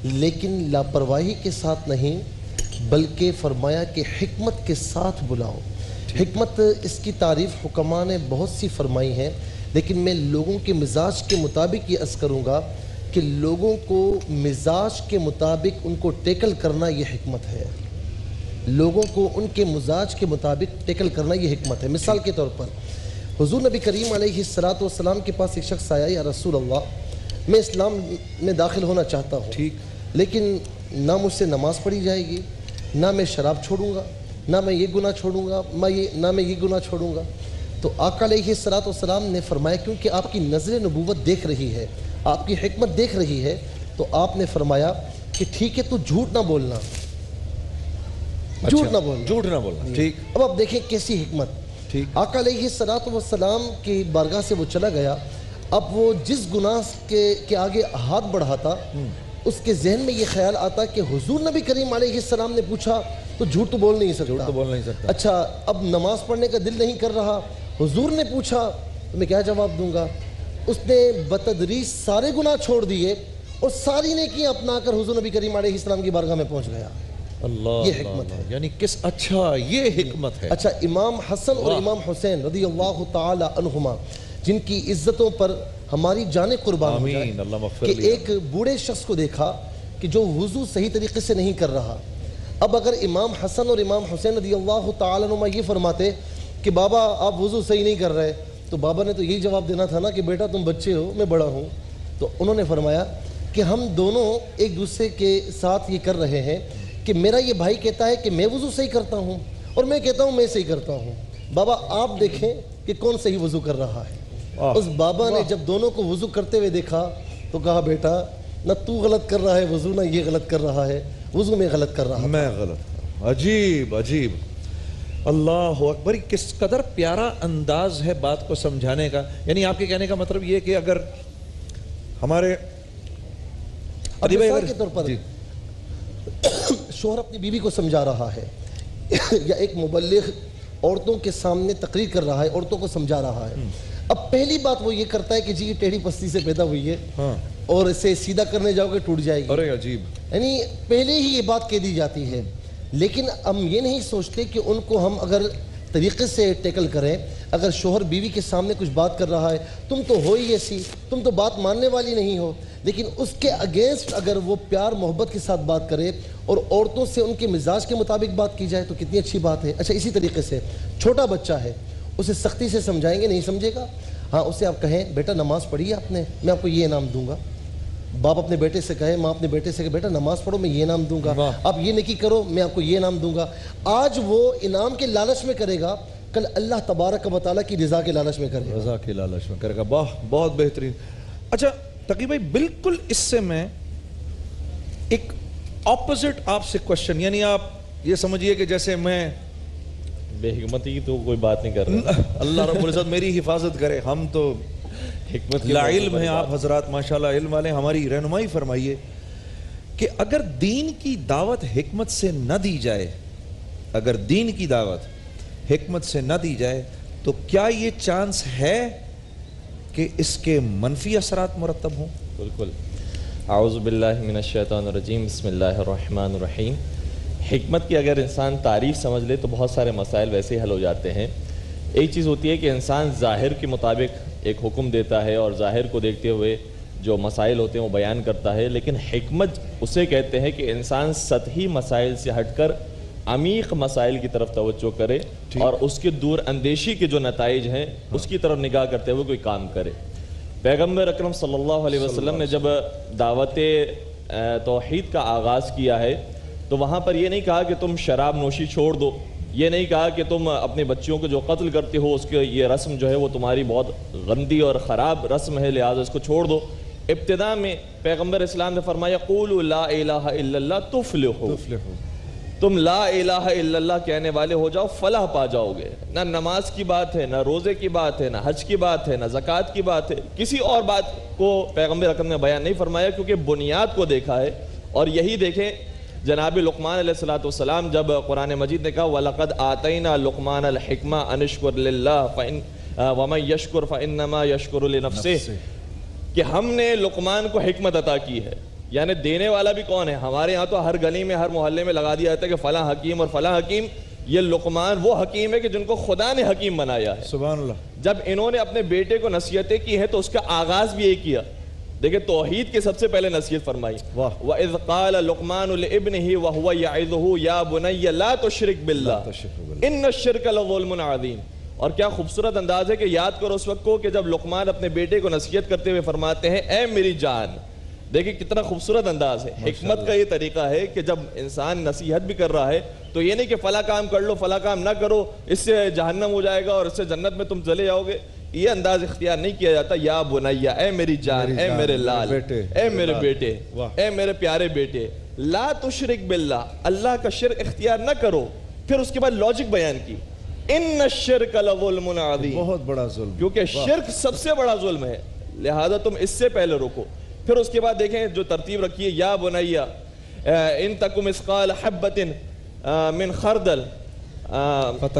لیکن لاپرواہی کے ساتھ نہیں، بلکہ فرمایا کہ حکمت کے ساتھ بلاؤ۔ حکمت اس کی تعریف حکماء نے بہت سی فرمائی ہیں، لیکن میں لوگوں کے مزاج کے مطابق یہ عرض کروں گا کہ لوگوں کو مزاج کے مطابق ان کو ٹیکل کرنا یہ حکمت ہے۔ لوگوں کو ان کے مزاج کے مطابق ٹیکل کرنا یہ حکمت ہے۔ مثال کے طور پر حضور نبی کریم علیہ السلام کے پاس ایک شخص آیا، یا رسول اللہ میں اسلام میں داخل ہونا چاہتا ہوں، لیکن نہ مجھ سے نماز پڑھی جائے گی، نہ میں شراب چھوڑوں گا، نہ میں یہ گناہ چھوڑوں گا، نہ میں یہ گناہ چھوڑوں گا۔ تو آقا علیہ السلام نے فرمایا کیونکہ آپ کی نظر نبوت دیکھ رہی ہے، آپ کی حکمت دیکھ رہی ہے، تو آپ نے فرمایا کہ ٹھیک ہے تو جھوٹ نہ بولنا، جھوٹ نہ بولنا، ٹھیک۔ اب آپ دیکھیں کیسی حکمت۔ آقا علیہ السلام کی بارگاہ سے وہ چلا گیا، اب وہ جس گناہ کے آگے ہاتھ بڑھاتا اس کے ذہن میں یہ خیال آتا کہ حضور نبی کریم علیہ السلام نے پوچھا تو جھوٹ تو بول نہیں سکتا، اچھا اب نماز پڑھنے کا دل نہیں کر رہا، حضور نے پوچھا تو میں کیا جواب دوں گا؟ اس نے بتدریج سارے گناہ چھوڑ دیے اور ساری نیکیاں اپنا کر حضور نبی کریم علیہ السلام کی بارگاہ میں پہنچ گیا۔ یہ حکمت ہے، یعنی کس اچھا یہ حکمت ہے۔ اچھا امام حسن اور امام حسین رضی اللہ تعالی عنہما جن کی عزتوں پر ہماری جانیں قربان ہو جائے، کہ ایک بوڑھے شخص کو دیکھا کہ جو وضو صحیح طریقے سے نہیں کر رہا۔ اب اگر امام حسن اور امام حسین رضی اللہ تعالی عنہما یہ فرماتے کہ بابا آپ وضو صحیح نہیں کر رہے، تو بابا نے تو یہی جواب دینا تھا نا کہ بیٹا تم بچے ہو میں بڑا ہوں۔ تو انہوں نے فرمایا کہ ہم دونوں ایک دوسرے کے ساتھ یہ کر رہے ہیں کہ میرا یہ بھائی کہتا ہے کہ میں وضو صحیح کرتا ہوں اور میں کہتا ہوں میں صحیح کرتا ہوں، بابا آپ دیکھیں کہ کون صحیح وضو کر رہا ہے۔ اس بابا نے جب دونوں کو وضو کرتے ہوئے دیکھا تو کہا بیٹا نہ تو غلط کر رہا ہے وضو، نہ یہ غلط کر رہا ہے وضو، میں غلط کر رہا ہے، میں غلط۔ عجیب عجیب، اللہ اکبر، کس قدر پیارا انداز ہے بات کو سمجھانے کا۔ یعنی آپ کے کہنے کا مطلب یہ کہ اگر ہمارے مثال کے طور پر شوہر اپنی بیوی کو سمجھا رہا ہے، یا ایک مبلغ عورتوں کے سامنے تقریر کر رہا ہے، عورتوں کو سمجھا رہا ہے، اب پہلی بات وہ یہ کرتا ہے کہ جی یہ ٹیڑھی پستی سے پیدا ہوئی ہے اور اسے سیدھا کرنے جاؤ گے ٹوٹ جائے گی، ارے عجیب، یعنی پہلے ہی یہ بات کہہ دی جاتی ہے۔ لیکن ہم یہ نہیں سوچتے کہ ان کو ہم اگر طریقے سے ٹیکل کریں، اگر شوہر بیوی کے سامنے کچھ بات کر رہا ہے، تم تو ہو ہی ایسی، تم تو بات ماننے والی نہیں ہو، لیکن اس کے اگینسٹ اگر وہ پیار محبت کے ساتھ بات کرے اور عورتوں سے ان کے مزاج کے مطابق بات کی جائے تو کتنی اچھی بات ہے۔ اچھا اسی طریقے سے چھوٹا بچہ ہے، اسے سختی سے سمجھائیں گے نہیں سمجھے گا، ہاں اسے آپ کہیں بیٹا نماز پڑھی آپ نے، میں آپ کو یہ انعام دوں گا۔ باپ اپنے بیٹے سے کہے، ماں اپنے بیٹے سے کہے بیٹا نماز پڑھو میں یہ انعام دوں گا، آپ یہ نیکی کرو میں آپ کو یہ انعام دوں گا۔ آج وہ انعام کے لالچ میں کرے گا، کل اللہ تبارک و تعالیٰ کی رضا کے لالچ میں کرے گا، رضا کے لالچ میں کرے گا۔ بہت بہترین۔ اچھا تقی بھائی، بالکل اس سے میں ایک اپوزٹ آپ سے کوشچن، یعنی آپ یہ سمجھئے کہ جیسے میں بے حکمتی کی تو کوئی بات نہیں کر رہا، اللہ رب العزت میری حفاظت کرے، ہم تو حکمت لا علم ہیں آپ حضرات ماشاءاللہ علم والے، ہماری رہنمائی فرمائیے کہ اگر دین کی دعوت حکمت سے نہ دی جائے، اگر دین کی دعوت حکمت سے نہ دی جائے تو کیا یہ چانس ہے کہ اس کے منفی اثرات مرتب ہوں؟ بالکل۔ اعوذ باللہ من الشیطان الرجیم، بسم اللہ الرحمن الرحیم۔ حکمت کی اگر انسان تعریف سمجھ لے تو بہت سارے مسائل ویسے ہی حل ہو جاتے ہیں۔ ایک چیز ہوتی ہے کہ انسان ظاہر کے مطابق ایک حکم دیتا ہے اور ظاہر کو دیکھتے ہوئے جو مسائل ہوتے ہیں وہ بیان کرتا ہے، لیکن حکمت اسے کہتے ہیں کہ انسان سطحی مسائل سے ہٹ کر عمیق مسائل کی طرف توجہ کرے اور اس کے دور اندیشی کے جو نتائج ہیں اس کی طرف نگاہ کرتے ہوئے کوئی کام کرے۔ پیغمبر اکرم صلی اللہ علیہ وسلم نے جب دعوت توحید کا آغاز کیا ہے تو وہاں پر یہ نہیں کہا کہ تم شراب نوشی چھوڑ دو، یہ نہیں کہا کہ تم اپنے بچوں کو جو قتل کرتے ہو اس کے یہ رسم جو ہے وہ تمہاری بہت گندی اور خراب رسم ہے لہٰذا اس کو چھوڑ دو، ابتدا میں پیغمبر اسلام نے فرمایا قولوا لا الہ الا اللہ تفلحوا، تم لا الہ الا اللہ کہنے والے ہو جاؤ، فلاح پا جاؤ گے۔ نہ نماز کی بات ہے، نہ روزے کی بات ہے، نہ حج کی بات ہے، نہ زکوٰۃ کی بات ہے، کسی اور بات کو پیغمبر اکرم نے بیان نہیں فرمایا، کیونکہ بنیاد کو دیکھا ہے۔ اور یہی دیکھیں جناب لقمان علیہ السلام جب قرآن مجید نے کہا وَلَقَدْ آتَيْنَا لُقْمَانَ الْحِكْمَةَ أَنِ اشْكُرْ لِلَّهِ وَمَنْ يَشْكُرْ فَإِنَّمَا يَشْكُرُ لِنَفْسِهِ، کہ ہم نے لقمان کو حکمت عطا کی ہے۔ یعنی دینے والا بھی کون ہے؟ ہمارے ہاں تو ہر گلی میں ہر محلے میں لگا دیا جاتا ہے کہ فلاں حکیم اور فلاں حکیم۔ یہ لقمان وہ حکیم ہے کہ جن کو خدا نے حکیم بنایا ہے۔ سبحان اللہ۔ جب انہوں نے اپنے بیٹے کو نصیحتیں کی ہیں تو اس کا آغاز بھی یہی کیا، دیکھیں توحید کے سب سے پہلے نصیحت فرمائی، وَإِذْ قَالَ لُقْمَانُ لِابْنِهِ وَهُوَ يَعِظُهُ يَا بُنَيَّ لَا تُشْرِكْ بِاللَّهِ إِنَّ الشِّرْكَ لَظُلْمٌ عَظِيمٌ۔ اور کیا خوبصورت انداز ہے کہ یاد کرو اس وقت کو کہ جب لقمان اپنے بیٹے کو نصیحت کرتے ہوئے فرماتے ہیں اے میری جان۔ دیکھیں کتنا خوبصورت انداز ہے۔ حکمت کا یہ طریقہ ہے کہ جب انسان نصیحت بھی کر رہا ہے تو یہ نہیں کہ فلاں کام کر لو فلاں کام نہ کرو، اس سے جہنم ہو جائے گا اور اس سے جنت میں تم چلے جاؤ گے، یہ انداز اختیار نہیں کیا جاتا۔ یا بنیا، اے میری جان، اے میرے لال، اے میرے بیٹے، اے میرے پیارے بیٹے، لا تشرک باللہ، اللہ کا شرک اختیار نہ کرو۔ پھر اس کے بعد لاجک بیان کی، ان الشرک لظلم عظیم، بہت بڑا ظلم، کیونکہ شرک سب سے بڑا ظلم ہے، لہذا تم اس سے پہلے رکو۔ پھر اس کے بعد دیکھیں جو ترتیب رکھی ہے، یا بنیا ان تک مثقال حبۃ من خردل،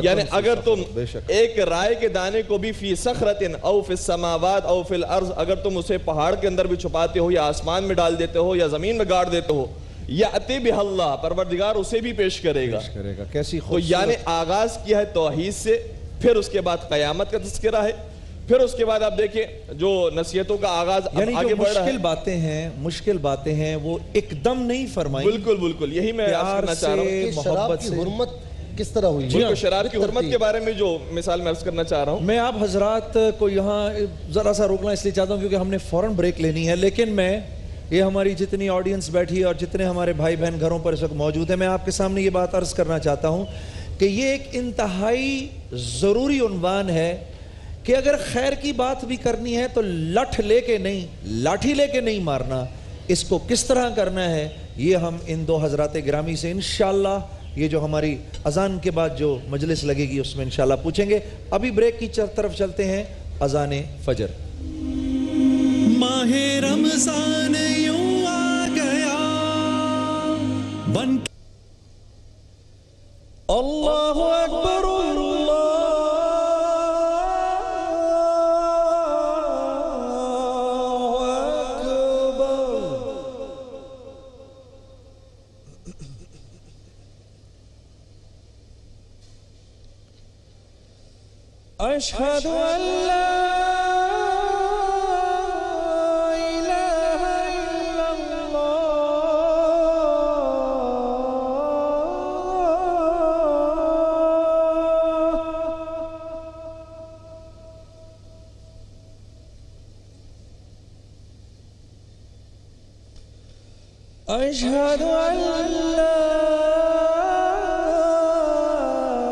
یعنی اگر تم ایک رائے کے دانے کو بھی فی صخرۃ او فی السماوات او فی الارض، اگر تم اسے پہاڑ کے اندر بھی چھپاتے ہو یا آسمان میں ڈال دیتے ہو یا زمین میں گاڑ دیتے ہو، یأتی بہ اللہ، پروردگار اسے بھی پیش کرے گا۔ کیسی تو یعنی آغاز کیا ہے توحید سے، پھر اس کے بعد قیامت کا تذکرہ ہے، پھر اس کے بعد آپ دیکھیں جو نصیحتوں کا آغاز یعنی آگے جو بڑھ رہا ہے، مشکل باتیں ہیں وہ ایک دم نہیں فرمائی، بالکل یہی میں عرض کرنا چاہ رہا ہوں۔ محبت سے حرمت کس طرح ہوئی؟ بالکل شرارت کی حرمت کے بارے میں جو مثال میں عرض کرنا چاہ رہا ہوں۔ میں آپ حضرات کو یہاں ذرا سا روکنا اس لیے چاہتا ہوں کیونکہ ہم نے فوراً بریک لینی ہے، لیکن میں یہ ہماری جتنی آڈینس بیٹھی اور جتنے ہمارے بھائی بہن گھروں پر اس وقت موجود ہیں، میں آپ کے سامنے یہ بات عرض کرنا چاہتا ہوں کہ یہ ایک انتہائی ضروری عنوان ہے کہ اگر خیر کی بات بھی کرنی ہے تو لاٹھی لے کے نہیں مارنا، اس کو کس طرح کرنا ہے یہ ہم ان دو حضرات گرامی سے انشاءاللہ یہ جو ہماری اذان کے بعد جو مجلس لگے گی اس میں انشاءاللہ پوچھیں گے۔ ابھی بریک کی طرف چلتے ہیں، اذان فجر۔ ماہ رمضان یوں آ گیا بن اللہ اکبر اشہد ان لا الہ الا اللہ، اشہد ان لا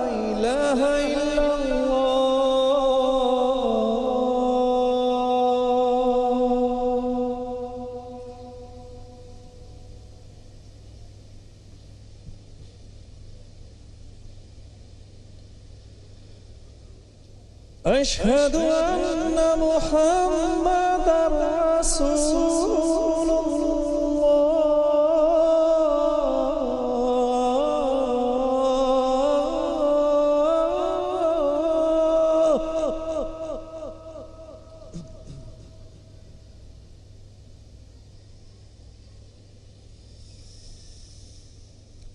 الہ الا اشہد ان محمد رسول اللہ،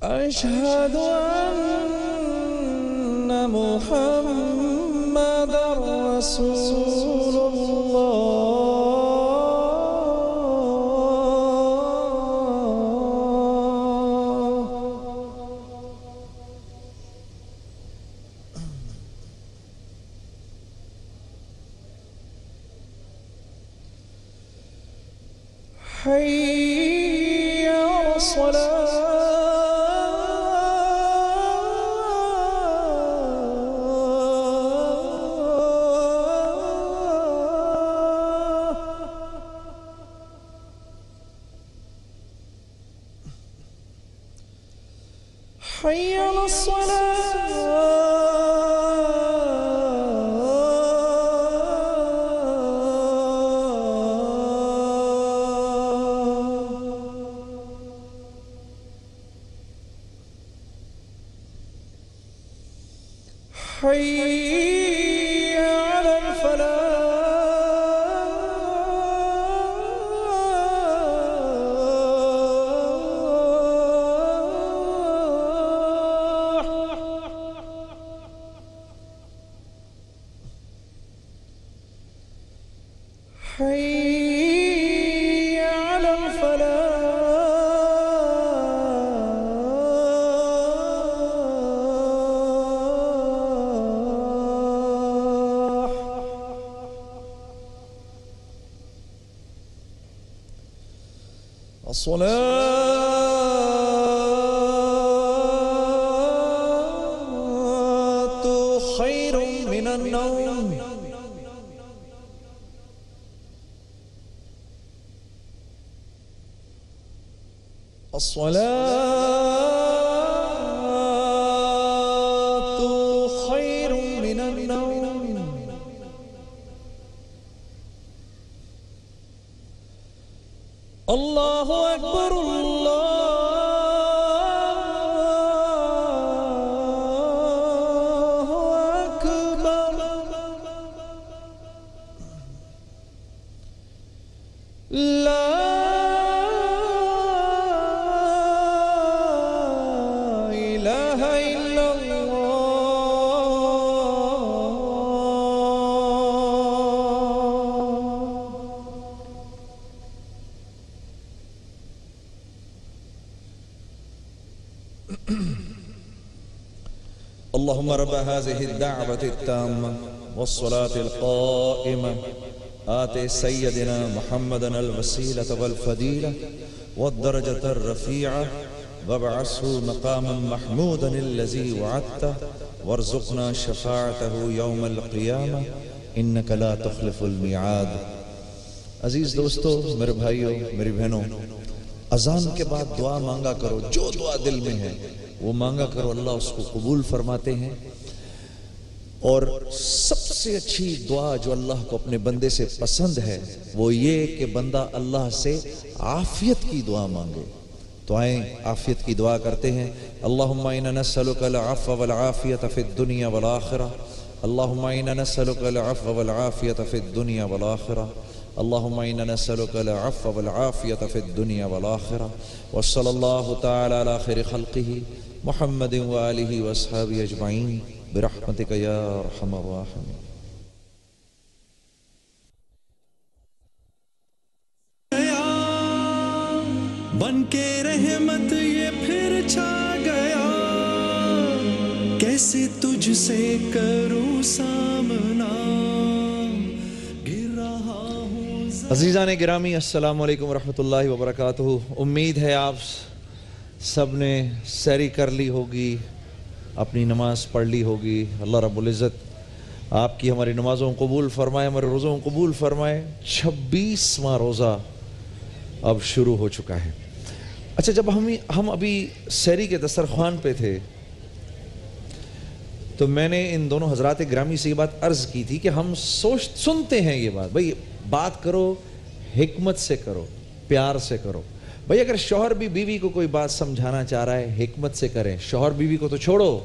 اشہد ان محمد رسول اللہ، حی علی الصلاۃ، حي على حي على الفلاح حي على الصلاة خير من النوم الصلاة خير من النوم الله أكبر الله أكبر لا إله إلا اللهم رب هذه الدعوة التامة والصلاة القائمة آت سيدنا محمدا الوسيلة والفضيلة والدرجة الرفيعة وابعثه مقاما محمودا الذي وعدته وارزقنا شفاعته يوم القيامة إنك لا تخلف الميعاد. عزیز دوستو، میرے بھائیوں، میری بہنوں، اذان کے بعد دعا مانگا کرو، جو دعا دل میں ہے وہ مانگا کرو، اللہ اس کو قبول فرماتے ہیں. اور سب سے اچھی دعا جو اللہ کو اپنے بندے سے پسند ہے وہ یہ کہ بندہ اللہ سے عافیت کی دعا مانگے. تو آئیں عافیت کی دعا کرتے ہیں. اللہم انا نسألک العفو والعافیت فی الدنیا والآخرہ. اللہم انا نسألک العفو والعافیت فی الدنیا والآخرہ. اللہم انا نسألک العفو والعافیت فی الدنیا والآخرہ. وصلی اللہ تعالی علی خیر خلقہ محمد وآلہ واصحابہ اجمعین برحمتک یا ارحم الراحمین. بن کے رحمت یہ پھر چھا گیا، کیسے تجھ سے کروں سامنا، گر رہا ہوں. عزیزان گرامی، السلام علیکم ورحمۃ اللہ وبرکاتہ. امید ہے آپ سب نے سحری کر لی ہوگی، اپنی نماز پڑھ لی ہوگی. اللہ رب العزت آپ کی ہماری نمازوں قبول فرمائے، ہمارے روزوں قبول فرمائے. 26واں روزہ اب شروع ہو چکا ہے. اچھا، جب ہم ابھی سحری کے دسترخوان پہ تھے تو میں نے ان دونوں حضرات گرامی سے یہ بات عرض کی تھی کہ ہم سنتے ہیں یہ بات، بھئی بات کرو حکمت سے کرو، پیار سے کرو. بھئی اگر شوہر بھی بیوی کو کوئی بات سمجھانا چاہ رہا ہے حکمت سے کریں. شوہر بیوی کو تو چھوڑو،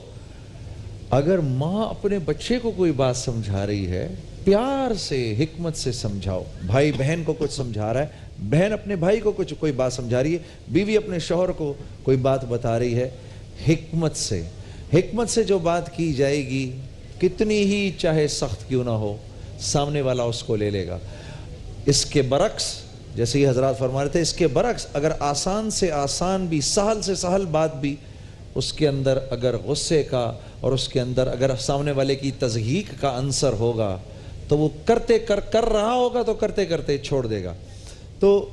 اگر ماں اپنے بچے کو کوئی بات سمجھا رہی ہے پیار سے حکمت سے سمجھاؤ. بھائی بہن کو کچھ سمجھا رہا ہے، بہن اپنے بھائی کو کوئی بات سمجھا رہی ہے، بیوی اپنے شوہر کو کوئی بات بتا رہی ہے، حکمت سے. حکمت سے جو بات کی جائے گی کتنی ہی چاہے سخت کیوں نہ ہو، سامنے والا اس کو لے لے گا. اس کے برعکس، جیسے یہ حضرات فرما رہے تھے، اس کے برعکس اگر آسان سے آسان بھی، سہل سے سہل بات بھی، اس کے اندر اگر غصے کا اور اس کے اندر اگر سامنے والے کی تضحیق کا عنصر ہوگا تو وہ کر رہا ہوگا تو کرتے کرتے چھوڑ دے گا. تو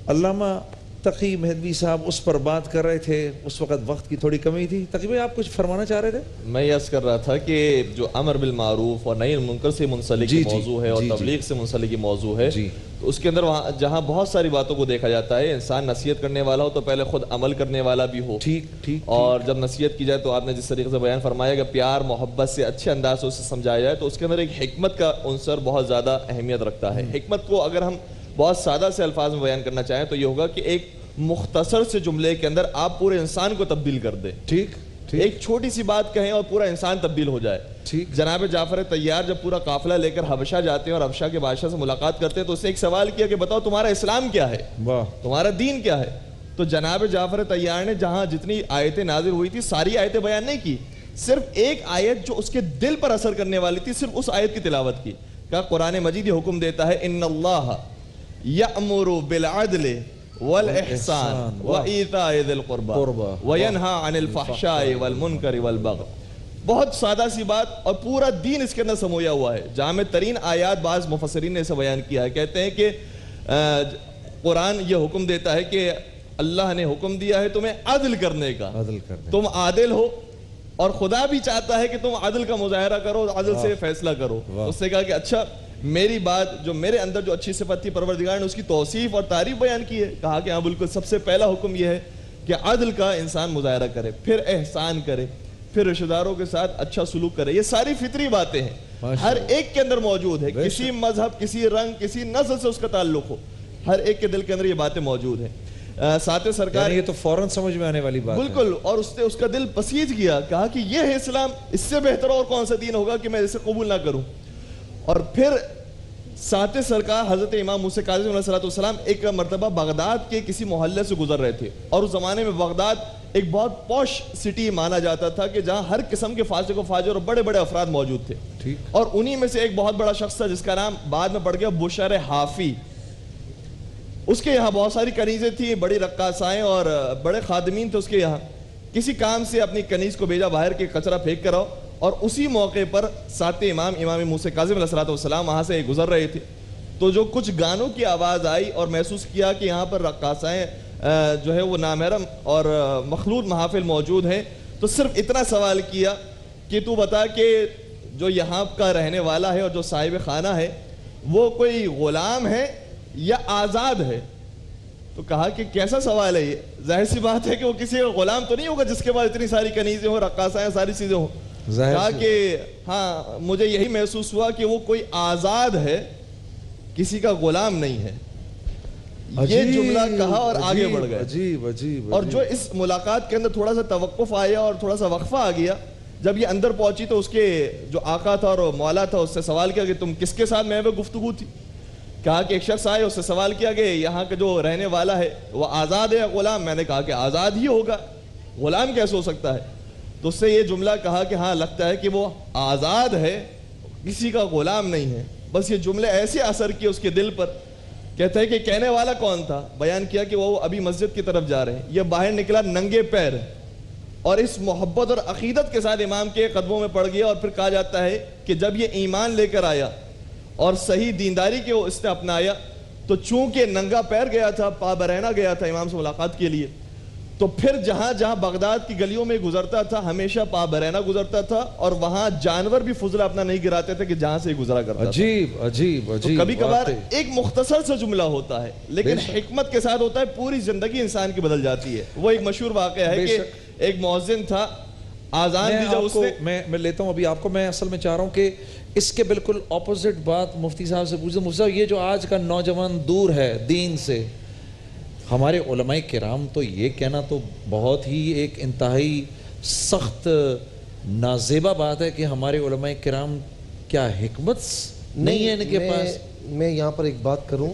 علامہ تقی مہدوی صاحب اس پر بات کر رہے تھے، اس وقت وقت کی تھوڑی کمی تھی. تقی بھائی آپ کچھ فرمانا چاہ رہے تھے؟ میں یہ عرض کر رہا تھا کہ جو امر بالمعروف اور نہی عن المنکر سے منسلک موضوع ہے اور تبلیغ سے منسلک موضوع ہے، تو اس کے اندر وہاں جہاں بہت ساری باتوں کو دیکھا جاتا ہے، انسان نصیحت کرنے والا ہو تو پہلے خود عمل کرنے والا بھی ہو، اور جب نصیحت کی جائے تو آپ نے جس طریقے سے بیان فرمایا کہ پیار محبت سے اچھے انداز سے اسے سمجھایا جائے، تو اس کے اندر ایک حکمت کا عنصر بہت زیادہ اہمیت رکھتا ہے۔ حکمت کو اگر ہم بہت سادہ سے الفاظ میں بیان کرنا چاہیں تو یہ ہوگا کہ ایک مختصر سے جملے کے اندر آپ پورے انسان کو تبدیل کر دیں، ایک چھوٹی سی بات کہیں اور پورا انسان تبدیل ہو جائے۔ جناب جعفر طیار جب پورا قافلہ لے کر حبشہ جاتے ہیں اور حبشہ کے بادشاہ سے ملاقات کرتے ہیں تو اس نے ایک سوال کیا کہ بتاؤ تمہارا اسلام کیا ہے، تمہارا دین کیا ہے؟ تو جناب جعفر طیار نے جہاں جتنی آیتیں نازل ہوئی تھی ساری آیتیں بیان نہیں کی، صرف ایک آیت جو اس کے دل پر اثر کرنے والی تھی صرف اس آیت کی تلاوت کی۔ کہا قرآن مجید یہ حکم دیتا ہے ان اللہ یأمر بالعدل والإحسان وإيتاء ذي القربى وينهى عن الفحشاء والمنكر والبغي۔ بہت سادہ سی بات اور پورا دین اس کے اندر سمویا ہوا ہے۔ جامع ترین آیات بعض مفسرین نے اسے بیان کیا ہے، کہتے ہیں کہ قرآن یہ حکم دیتا ہے کہ اللہ نے حکم دیا ہے تمہیں عدل کرنے کا، تم عادل ہو، اور خدا بھی چاہتا ہے کہ تم عدل کا مظاہرہ کرو، عدل سے فیصلہ کرو۔ اس نے کہا کہ اچھا میری بات جو میرے اندر جو اچھی صفت تھی پروردگار نے اس کی توصیف اور تعریف بیان کی ہے۔ کہا کہ ہاں بالکل سب سے پہلا حکم یہ ہے کہ عدل کا انسان مظاہرہ کرے، پھر احسان کرے، پھر رشتہ داروں کے ساتھ اچھا سلوک کرے۔ یہ ساری فطری باتیں ہیں، ہر ایک کے اندر موجود ہے، کسی مذہب، کسی رنگ، کسی نسل سے اس کا تعلق ہو، ہر ایک کے دل کے اندر یہ باتیں موجود ہیں۔ ساتھ سرکار یہ تو فوراً سمجھ میں آنے والی بات ہے بالکل، اور اس نے اس کا دل بسیج کیا، کہا کہ یہ ہے اسلام، اس سے بہتر اور کون سا دین ہوگا کہ میں اسے قبول نہ کروں۔ اور پھر ساتھ سرکار حضرت امام موسیٰ کاظم علیہ السلام ایک مرتبہ بغداد کے کسی محلے سے گزر رہے تھے، اور اس زمانے میں بغداد ایک بہت پوش سٹی مانا جاتا تھا کہ جہاں ہر قسم کے فاسق و فاجر اور بڑے بڑے افراد موجود تھے، اور انہی میں سے ایک بہت بڑا شخص تھا جس کا نام بعد میں پڑ گیا بشر حافی۔ اس کے یہاں بہت ساری کنیزیں تھیں، بڑی رقاصائیں اور بڑے خادمین تھے اس کے یہاں۔ کسی کام سے اپنی کنیز کو بھیجا باہر کے کچرا پھینک کر آؤ، اور اسی موقع پر ساتھ امام موسیٰ کاظم علیہ السلام وہاں سے گزر رہے تھے، تو جو کچھ گانوں کی آواز آئی اور محسوس کیا کہ یہاں پر رقاصائیں جو ہے وہ نامحرم اور مخلوط محافل موجود ہیں، تو صرف اتنا سوال کیا کہ تو بتا کہ جو یہاں کا رہنے والا ہے اور جو صاحب خانہ ہے وہ کوئی غلام ہے یا آزاد ہے؟ تو کہا کہ کیسا سوال ہے یہ؟ ظاہر سی بات ہے کہ وہ کسی غلام تو نہیں ہوگا جس کے بعد اتنی ساری کنیزیں ہوں، رقاصائیں، ساری چیزیں ہوں۔ کہا کہ ہاں مجھے یہی محسوس ہوا کہ وہ کوئی آزاد ہے، کسی کا غلام نہیں ہے۔ یہ جملہ کہا اور آگے بڑھ گئے۔ عجیب عجیب۔ اور جو اس ملاقات کے اندر تھوڑا سا توقف آیا اور تھوڑا سا وقفہ آ گیا، جب یہ اندر پہنچی تو اس کے جو آقا تھا اور مولا تھا اس سے سوال کیا کہ تم کس کے ساتھ محو گفتگو تھی؟ کہا کہ ایک شخص آئے، اس سے سوال کیا کہ یہاں کا جو رہنے والا ہے وہ آزاد ہے یا غلام؟ میں نے کہا کہ آزاد ہی ہوگا، غلام کیسے ہو سکتا ہے؟ تو اس سے یہ جملہ کہا کہ ہاں لگتا ہے کہ وہ آزاد ہے، کسی کا غلام نہیں ہے۔ بس یہ جملے ایسے اثر کیے اس کے دل پر۔ کہتا ہے کہ کہنے والا کون تھا؟ بیان کیا کہ وہ ابھی مسجد کی طرف جا رہے ہیں۔ یہ باہر نکلا ننگے پیر اور اس محبت اور عقیدت کے ساتھ امام کے قدموں میں پڑ گیا، اور پھر کہا جاتا ہے کہ جب یہ ایمان لے کر آیا اور صحیح دینداری کے اس نے اپنایا تو چونکہ ننگا پیر گیا تھا، پا برہنہ گیا تھا امام سے ملاقات کے لیے، تو پھر جہاں جہاں بغداد کی گلیوں میں گزرتا تھا ہمیشہ پا برہنہ گزرتا تھا، اور وہاں جانور بھی فضلہ اپنا نہیں گراتے تھے کہ جہاں سے گزرا کرتا تھا۔ عجیب عجیب عجیب۔ کبھی کبھار ایک مختصر سا جملہ ہوتا ہے لیکن حکمت کے ساتھ ہوتا ہے، پوری زندگی انسان کی بدل جاتی ہے۔ وہ ایک مشہور واقعہ ہے کہ ایک مؤذن تھا، آزان دی جب اس نے، میں لیتا ہوں ابھی آپ کو، میں اصل میں چاہ رہا ہوں کہ اس کے بالکل اپوزٹ بات مفتی صاحب سے پوچھیں۔ مفتی صاحب یہ جو آج کا نوجوان دور ہے دین سے، ہمارے علماء کرام تو یہ کہنا تو بہت ہی ایک انتہائی سخت نازیبہ بات ہے کہ ہمارے علماء کرام کیا حکمت نہیں ہے ان کے پاس؟ میں یہاں پر ایک بات کروں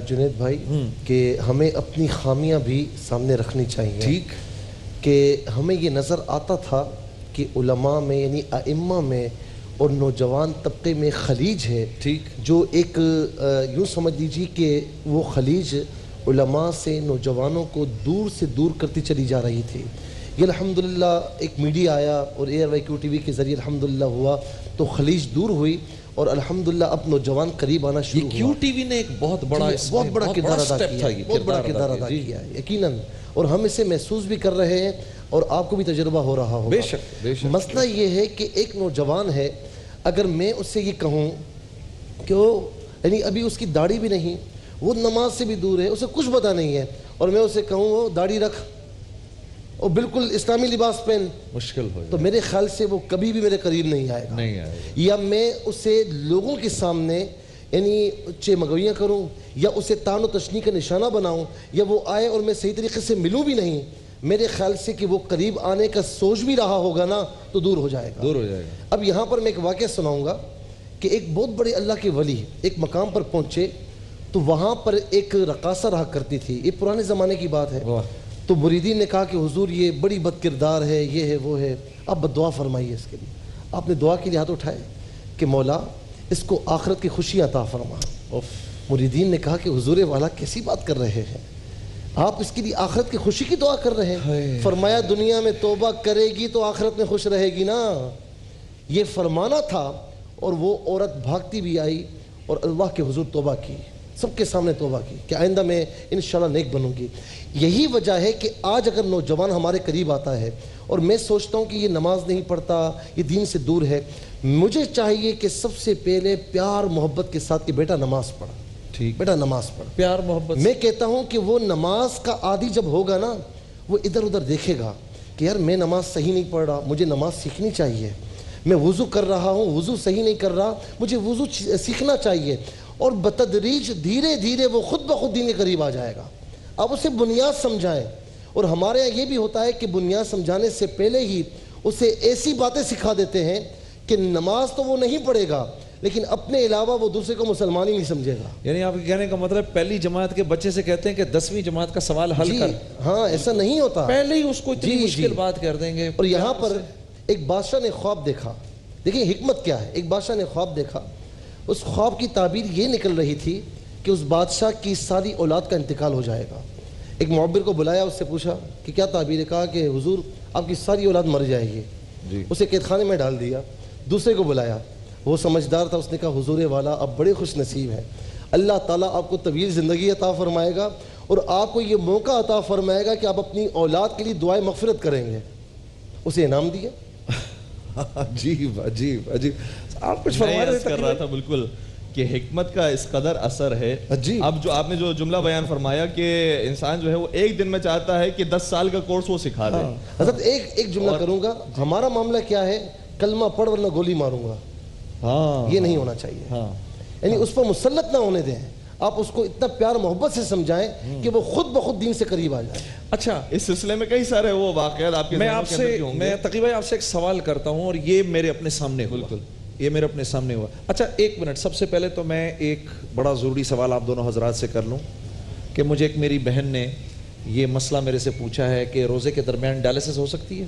جنید بھائی کہ ہمیں اپنی خامیاں بھی سامنے رکھنی چاہیے۔ ٹھیک، کہ ہمیں یہ نظر آتا تھا کہ علماء میں یعنی ائمہ میں اور نوجوان طبقے میں خلیج ہے، ٹھیک، جو ایک یوں سمجھ لیجیے کہ وہ خلیج علماء سے نوجوانوں کو دور سے دور کرتی چلی جا رہی تھی۔ یہ الحمدللہ ایک میڈیا آیا اور ARYQ TV کے ذریعے الحمدللہ ہوا تو خلیج دور ہوئی، اور الحمدللہ اب نوجوان قریب آنا شروع ہوا۔ QTV نے ایک بہت بڑا کردار ادا کیا ہے یقیناً، اور ہم اسے محسوس بھی کر رہے ہیں اور آپ کو بھی تجربہ ہو رہا ہوگا۔ بے شک۔ مسئلہ یہ ہے کہ ایک نوجوان ہے، اگر میں اس سے یہ کہوں کہ یعنی ابھی اس کی داڑھی بھی نہیں, وہ نماز سے بھی دور ہے, اسے کچھ پتہ نہیں ہے, اور میں اسے کہوں وہ داڑھی رکھ اور بالکل اسلامی لباس پہن, مشکل ہو تو میرے خیال سے وہ کبھی بھی میرے قریب نہیں آئے گا. یا میں اسے لوگوں کے سامنے یعنی چمگویاں کروں یا اسے تان و تشنیع کا نشانہ بناؤں, یا وہ آئے اور میں صحیح طریقے سے ملوں بھی نہیں, میرے خیال سے کہ وہ قریب آنے کا سوچ بھی رہا ہوگا نا تو دور ہو جائے گا. اب یہاں پر میں ایک واقعہ سناؤں گا کہ ایک بہت بڑے اللہ کے ولی ایک مقام پر پہنچے تو وہاں پر ایک رقاصہ رہا کرتی تھی, یہ پرانے زمانے کی بات ہے. تو مریدین نے کہا کہ حضور یہ بڑی بد کردار ہے, یہ ہے وہ ہے, آپ بدعا فرمائیے اس کے لیے. آپ نے دعا کے لیے ہاتھ اٹھائے کہ مولا اس کو آخرت کی خوشی عطا فرما. مریدین نے کہا کہ حضور والا کیسی بات کر رہے ہیں, آپ اس کے لیے آخرت کی خوشی کی دعا کر رہے ہیں. فرمایا دنیا میں توبہ کرے گی تو آخرت میں خوش رہے گی نا. یہ فرمانا تھا اور وہ عورت بھاگتی بھی آئی اور اللہ کے حضور توبہ کی, سب کے سامنے توبہ کی کہ آئندہ میں انشاءاللہ نیک بنوں گی. یہی وجہ ہے کہ آج اگر نوجوان ہمارے قریب آتا ہے اور میں سوچتا ہوں کہ یہ نماز نہیں پڑھتا, یہ دین سے دور ہے, مجھے چاہیے کہ سب سے پہلے پیار محبت کے ساتھ کہ بیٹا نماز پڑھ, ٹھیک بیٹا نماز پڑھ, پیار محبت. میں کہتا ہوں کہ وہ نماز کا عادی جب ہوگا نا وہ ادھر ادھر دیکھے گا کہ یار میں نماز صحیح نہیں پڑھ رہا, مجھے نماز سیکھنی چاہیے, میں وضو کر رہا ہوں وضو صحیح نہیں کر رہا, مجھے وضو سیکھنا چاہیے, اور بتدریج دھیرے دھیرے وہ خود بخود دین کے قریب آ جائے گا. آپ اسے بنیاد سمجھائیں, اور ہمارے یہاں یہ بھی ہوتا ہے کہ بنیاد سمجھانے سے پہلے ہی اسے ایسی باتیں سکھا دیتے ہیں کہ نماز تو وہ نہیں پڑھے گا لیکن اپنے علاوہ وہ دوسرے کو مسلمان ہی نہیں سمجھے گا. یعنی آپ کے کہنے کا مطلب پہلی جماعت کے بچے سے کہتے ہیں کہ 10ویں جماعت کا سوال حل کر. ہاں ایسا نہیں ہوتا, پہلے ہی اس کو اتنی مشکل بات کر دیں گے. اور یہاں پر ایک بادشاہ نے خواب دیکھا, دیکھیں حکمت کیا ہے. ایک بادشاہ نے خواب دیکھا, اس خواب کی تعبیر یہ نکل رہی تھی کہ اس بادشاہ کی ساری اولاد کا انتقال ہو جائے گا. ایک معبر کو بلایا, اس سے پوچھا کہ کیا تعبیر ہے, کہا کہ حضور آپ کی ساری اولاد مر جائے گی. اسے قید خانے میں ڈال دیا. دوسرے کو بلایا, وہ سمجھدار تھا, اس نے کہا حضور والا آپ بڑے خوش نصیب ہیں, اللہ تعالیٰ آپ کو طویل زندگی عطا فرمائے گا اور آپ کو یہ موقع عطا فرمائے گا کہ آپ اپنی اولاد کے لیے دعائیں مغفرت کریں گے. اسے انعام دیا. عجیب عجیب عجیب. آپ کچھ فرما رہا تھا بالکل کہ حکمت کا اس قدر اثر ہے. اب جو آپ نے جو جملہ بیان فرمایا کہ انسان جو ہے وہ ایک دن میں چاہتا ہے کہ 10 سال کا کورس وہ سکھا دے. حضرت ایک جملہ کروں گا, ہمارا معاملہ کیا ہے, کلمہ پڑھ ورنہ گولی ماروں گا, یہ نہیں ہونا چاہیے. یعنی اس پر مسلط نہ ہونے دیں, آپ اس کو اتنا پیار محبت سے سمجھائیں کہ وہ خود بخود دین سے قریب آ جائے. اچھا, اس سلسلے میں کئی سارے وہ واقعات آپ کے میں تقریباً آپ سے ایک سوال کرتا ہوں اور یہ میرے اپنے سامنے بالکل یہ میرے اپنے سامنے ہوا. اچھا ایک منٹ, سب سے پہلے تو میں ایک بڑا ضروری سوال آپ دونوں حضرات سے کر لوں کہ مجھے ایک میری بہن نے یہ مسئلہ میرے سے پوچھا ہے کہ روزے کے درمیان ڈائلسس ہو سکتی ہے؟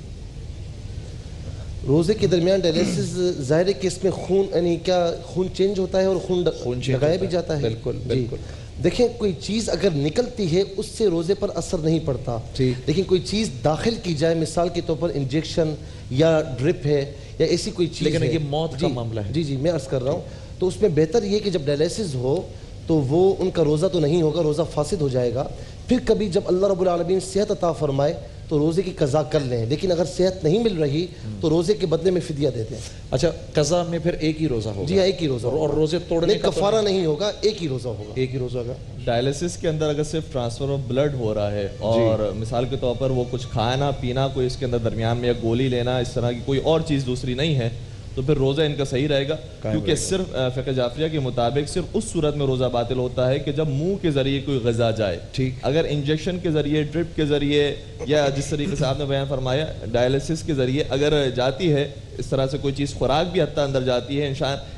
روزے کے درمیان ڈائلسس ظاہر ہے کہ اس میں خون یعنی کیا خون چینج ہوتا ہے اور خون لگایا بھی جاتا ہے. بالکل بالکل. دیکھیں کوئی چیز اگر نکلتی ہے اس سے روزے پر اثر نہیں پڑتا, لیکن کوئی چیز داخل کی جائے, مثال کے طور پر انجیکشن یا ڈرپ ہے یا ایسی کوئی چیز, لیکن یہ موت کا معاملہ ہے. جی میں عرض کر رہا ہوں, تو اس میں بہتر یہ کہ جب ڈائلسس ہو تو وہ ان کا روزہ تو نہیں ہوگا, روزہ فاسد ہو جائے گا. پھر کبھی جب اللہ رب العالمین صحت عطا فرمائے تو روزے کی قضا کر لیں, لیکن اگر صحت نہیں مل رہی تو روزے کے بدلے میں فدیہ دے دیں. اچھا, قضا میں پھر ایک ہی روزہ ہوگا؟ جی ہاں ایک ہی روزہ, اور روزے توڑنے کا کفارہ نہیں ہوگا, ایک ہی روزہ ہوگا. ایک ہی روزہ ہوگا. ڈائلسس کے اندر اگر صرف ٹرانسفر آف بلڈ ہو رہا ہے اور مثال کے طور پر وہ کچھ کھانا پینا کوئی اس کے اندر درمیان میں یا گولی لینا اس طرح کی کوئی اور چیز دوسری نہیں ہے تو پھر روزہ ان کا صحیح رہے گا, کیونکہ صرف فقہ جعفریہ کے مطابق صرف اس صورت میں روزہ باطل ہوتا ہے کہ جب منہ کے ذریعے کوئی غذا جائے. اگر انجیکشن کے ذریعے, ڈرپ کے ذریعے یا جس طریقے سے آپ نے بیان فرمایا ڈائلسس کے ذریعے اگر جاتی ہے اس طرح سے کوئی چیز خوراک بھی حتیٰ اندر جاتی ہے,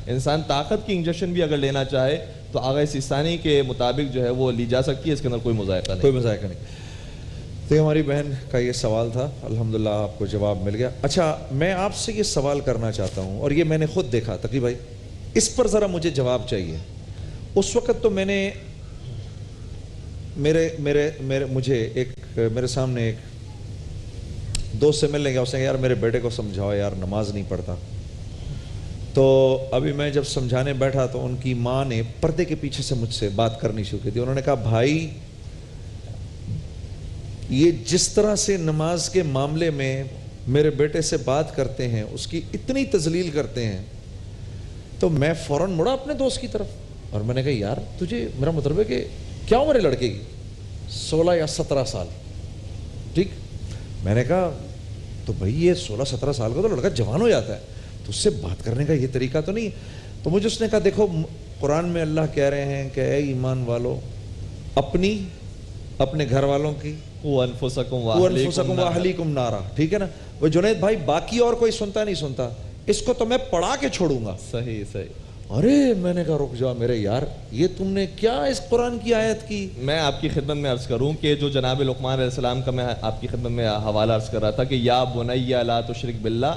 انسان طاقت کی انجیکشن بھی اگر لینا چاہے تو آغا سیستانی کے مطابق جو ہے وہ لی جا سکتی ہے, اس کے اندر کوئی مذائقہ نہیں. کوئی مذائقہ نہیں. تو ہماری بہن کا یہ سوال تھا, الحمدللہ آپ کو جواب مل گیا. اچھا میں آپ سے یہ سوال کرنا چاہتا ہوں اور یہ میں نے خود دیکھا, تقی بھائی اس پر ذرا مجھے جواب چاہیے. اس وقت تو میں نے مجھے میرے سامنے ایک دوست سے ملنے گیا, اس نے یار میرے بیٹے کو سمجھاؤ یار نماز نہیں پڑھتا. تو ابھی میں جب سمجھانے بیٹھا تو ان کی ماں نے پردے کے پیچھے سے مجھ سے بات کرنی شروع کی تھی. انہوں نے کہا بھائی یہ جس طرح سے نماز کے معاملے میں میرے بیٹے سے بات کرتے ہیں, اس کی اتنی تذلیل کرتے ہیں, تو میں فوراً مڑا اپنے دوست کی طرف اور میں نے کہا یار تجھے میرا مطلب ہے کہ کیا عمر ہے لڑکے کی؟ 16 یا 17 سال. ٹھیک. میں نے کہا تو بھائی یہ 16-17 سال کا تو لڑکا جوان ہو جاتا ہے, تو اس سے بات کرنے کا یہ طریقہ تو نہیں. تو مجھے اس نے کہا دیکھو قرآن میں اللہ کہہ رہے ہیں کہ اے ایمان والو اپنے گھر والوں کی وَأَنفُسَكُمْ وَأَهْلِيكُمْ نَارًا. ٹھیک ہے نا. وہ جنید بھائی باقی اور کوئی سنتا نہیں سنتا, اس کو تو میں پڑھا کے چھوڑوں گا. صحیح. ارے میں نے کہا رک جا میرے یار, یہ تم نے کیا اس قرآن کی آیت کی. میں آپ کی خدمت میں عرض کروں کہ جو جناب لقمان علیہ السلام کا میں آپ کی خدمت میں حوالہ عرض کر رہا تھا کہ یا بنیا لا تشرک باللہ,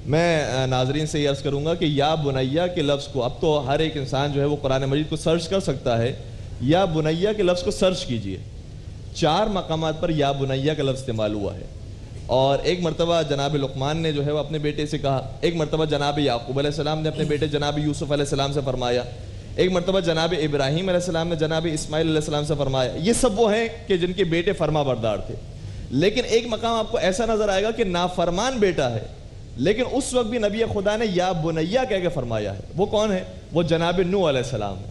میں ناظرین سے یہ عرض کروں گا کہ یا بنیا کے لفظ کو اب تو ہر ایک انسان جو ہے وہ قرآن مجید کو سرچ کر سکتا ہے. یا بنیا کے لفظ کو سرچ کیجئے, 4 مقامات پر یا بنیا کا لفظ استعمال ہوا ہے. اور ایک مرتبہ جناب لقمان نے جو ہے وہ اپنے بیٹے سے کہا, ایک مرتبہ جناب یعقوب علیہ السلام نے اپنے بیٹے جناب یوسف علیہ السلام سے فرمایا, ایک مرتبہ جناب ابراہیم علیہ السلام نے جناب اسماعیل علیہ السلام سے فرمایا. یہ سب وہ ہیں کہ جن کے بیٹے فرما بردار تھے. لیکن ایک مقام آپ کو ایسا نظر آئے گا کہ نافرمان بیٹا ہے, لیکن اس وقت بھی نبی خدا نے یا بنیا کہہ کے فرمایا ہے. وہ کون ہے؟ وہ جناب نوح علیہ السلام ہے.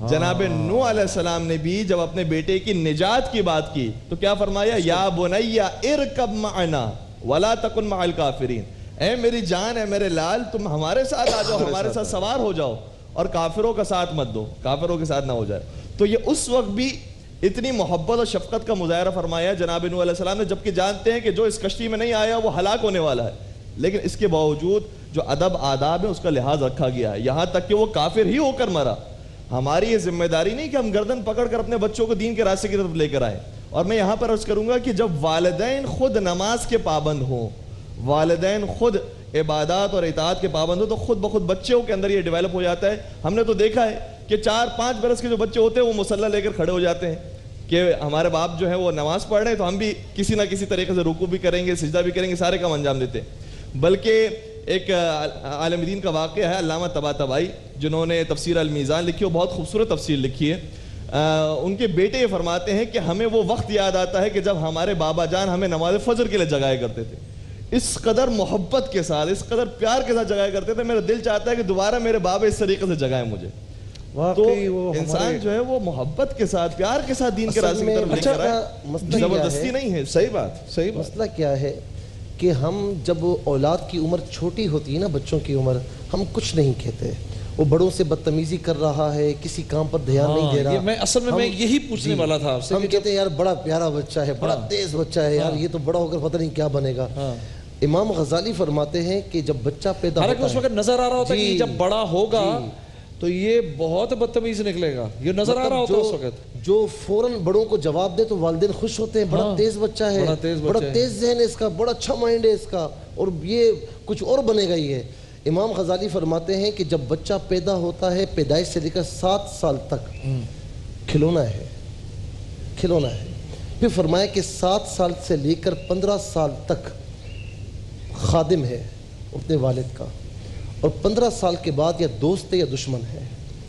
جناب نوح علیہ السلام نے بھی جب اپنے بیٹے کی نجات کی بات کی تو کیا فرمایا؟ یا بنیا ارکب معنا ولا تکن مع الکافرین. اے میری جان, اے میرے لال, تم ہمارے ساتھ آ جاؤ, ہمارے ساتھ سوار ہو جاؤ, اور کافروں کا ساتھ مت دو, کافروں کے ساتھ نہ ہو جائے. تو یہ اس وقت بھی اتنی محبت اور شفقت کا مظاہرہ فرمایا جناب نوح علیہ السلام نے, جبکہ جانتے ہیں کہ جو اس کشتی میں نہیں آیا وہ ہلاک ہونے والا ہے. لیکن اس کے باوجود جو ادب آداب ہے اس کا لحاظ رکھا گیا ہے, یہاں تک کہ وہ کافر ہی ہو کر مرا. ہماری یہ ذمہ داری نہیں کہ ہم گردن پکڑ کر اپنے بچوں کو دین کے راستے کی طرف لے کر آئیں. اور میں یہاں پر عرض کروں گا کہ جب والدین خود نماز کے پابند ہوں, والدین خود عبادات اور اطاعت کے پابند ہوں, تو خود بخود بچوں کے اندر یہ ڈیولپ ہو جاتا ہے. ہم نے تو دیکھا ہے کہ 4-5 برس کے جو بچے ہوتے ہیں وہ مصلی لے کر کھڑے ہو جاتے ہیں کہ ہمارے باپ جو ہے وہ نماز پڑھ رہے ہیں تو ہم بھی کسی نہ کسی طریقے سے رکوع بھی کریں گے, سجدہ بھی کریں گے, سارے کام انجام دیتے ہیں. بلکہ ایک عالم دین کا واقعہ ہے, علامہ طباطبائی جنہوں نے تفسیر المیزان لکھی, وہ بہت خوبصورت تفسیر لکھی ہے. ان کے بیٹے یہ فرماتے ہیں کہ ہمیں وہ وقت یاد آتا ہے کہ جب ہمارے بابا جان ہمیں نماز فجر کے لیے جگایا کرتے تھے. اس قدر محبت کے ساتھ, اس قدر پیار کے ساتھ جگایا کرتے تھے, میرا دل چاہتا ہے کہ دوبارہ میرے بابا اس طریقے سے جگائیں مجھے. تو انسان جو ہے وہ محبت کے ساتھ, پیار کے ساتھ دین کے راستے کی طرف لے کر آئے, زبردستی نہیں ہے. صحیح بات. مسئلہ کیا ہے کہ ہم جب اولاد کی عمر چھوٹی ہوتی ہے نا, بچوں کی عمر, ہم کچھ نہیں کہتے. وہ بڑوں سے بدتمیزی کر رہا ہے, کسی کام پر دھیان نہیں دے رہا. میں اصل میں یہی پوچھنے والا تھا. ہم کہتے ہیں یار بڑا پیارا بچہ ہے, بڑا تیز بچہ ہے, یار یہ تو بڑا ہو کر پتہ نہیں کیا بنے گا. امام غزالی فرماتے ہیں کہ جب بچہ پیدا ہوتا ہے, اس وقت نظر آ رہا ہوتا ہے کہ جب بڑا ہوگا تو یہ بہت بدتمیز نکلے گا, یہ نظر آ رہا ہوتا ہے اس وقت. جو فوراً بڑوں کو جواب دے تو والدین خوش ہوتے ہیں, بڑا تیز بچہ ہے, بڑا تیز ذہن ہے اس کا, بڑا اچھا مائنڈ ہے اس کا, اور یہ کچھ اور بنے گا. یہ امام غزالی فرماتے ہیں کہ جب بچہ پیدا ہوتا ہے, پیدائش سے لے کر 7 سال تک کھلونا ہے. پھر فرمایا کہ 7 سال سے لے کر 15 سال تک خادم ہے اپنے والد کا, اور 15 سال کے بعد یا دوست ہے یا دشمن ہے.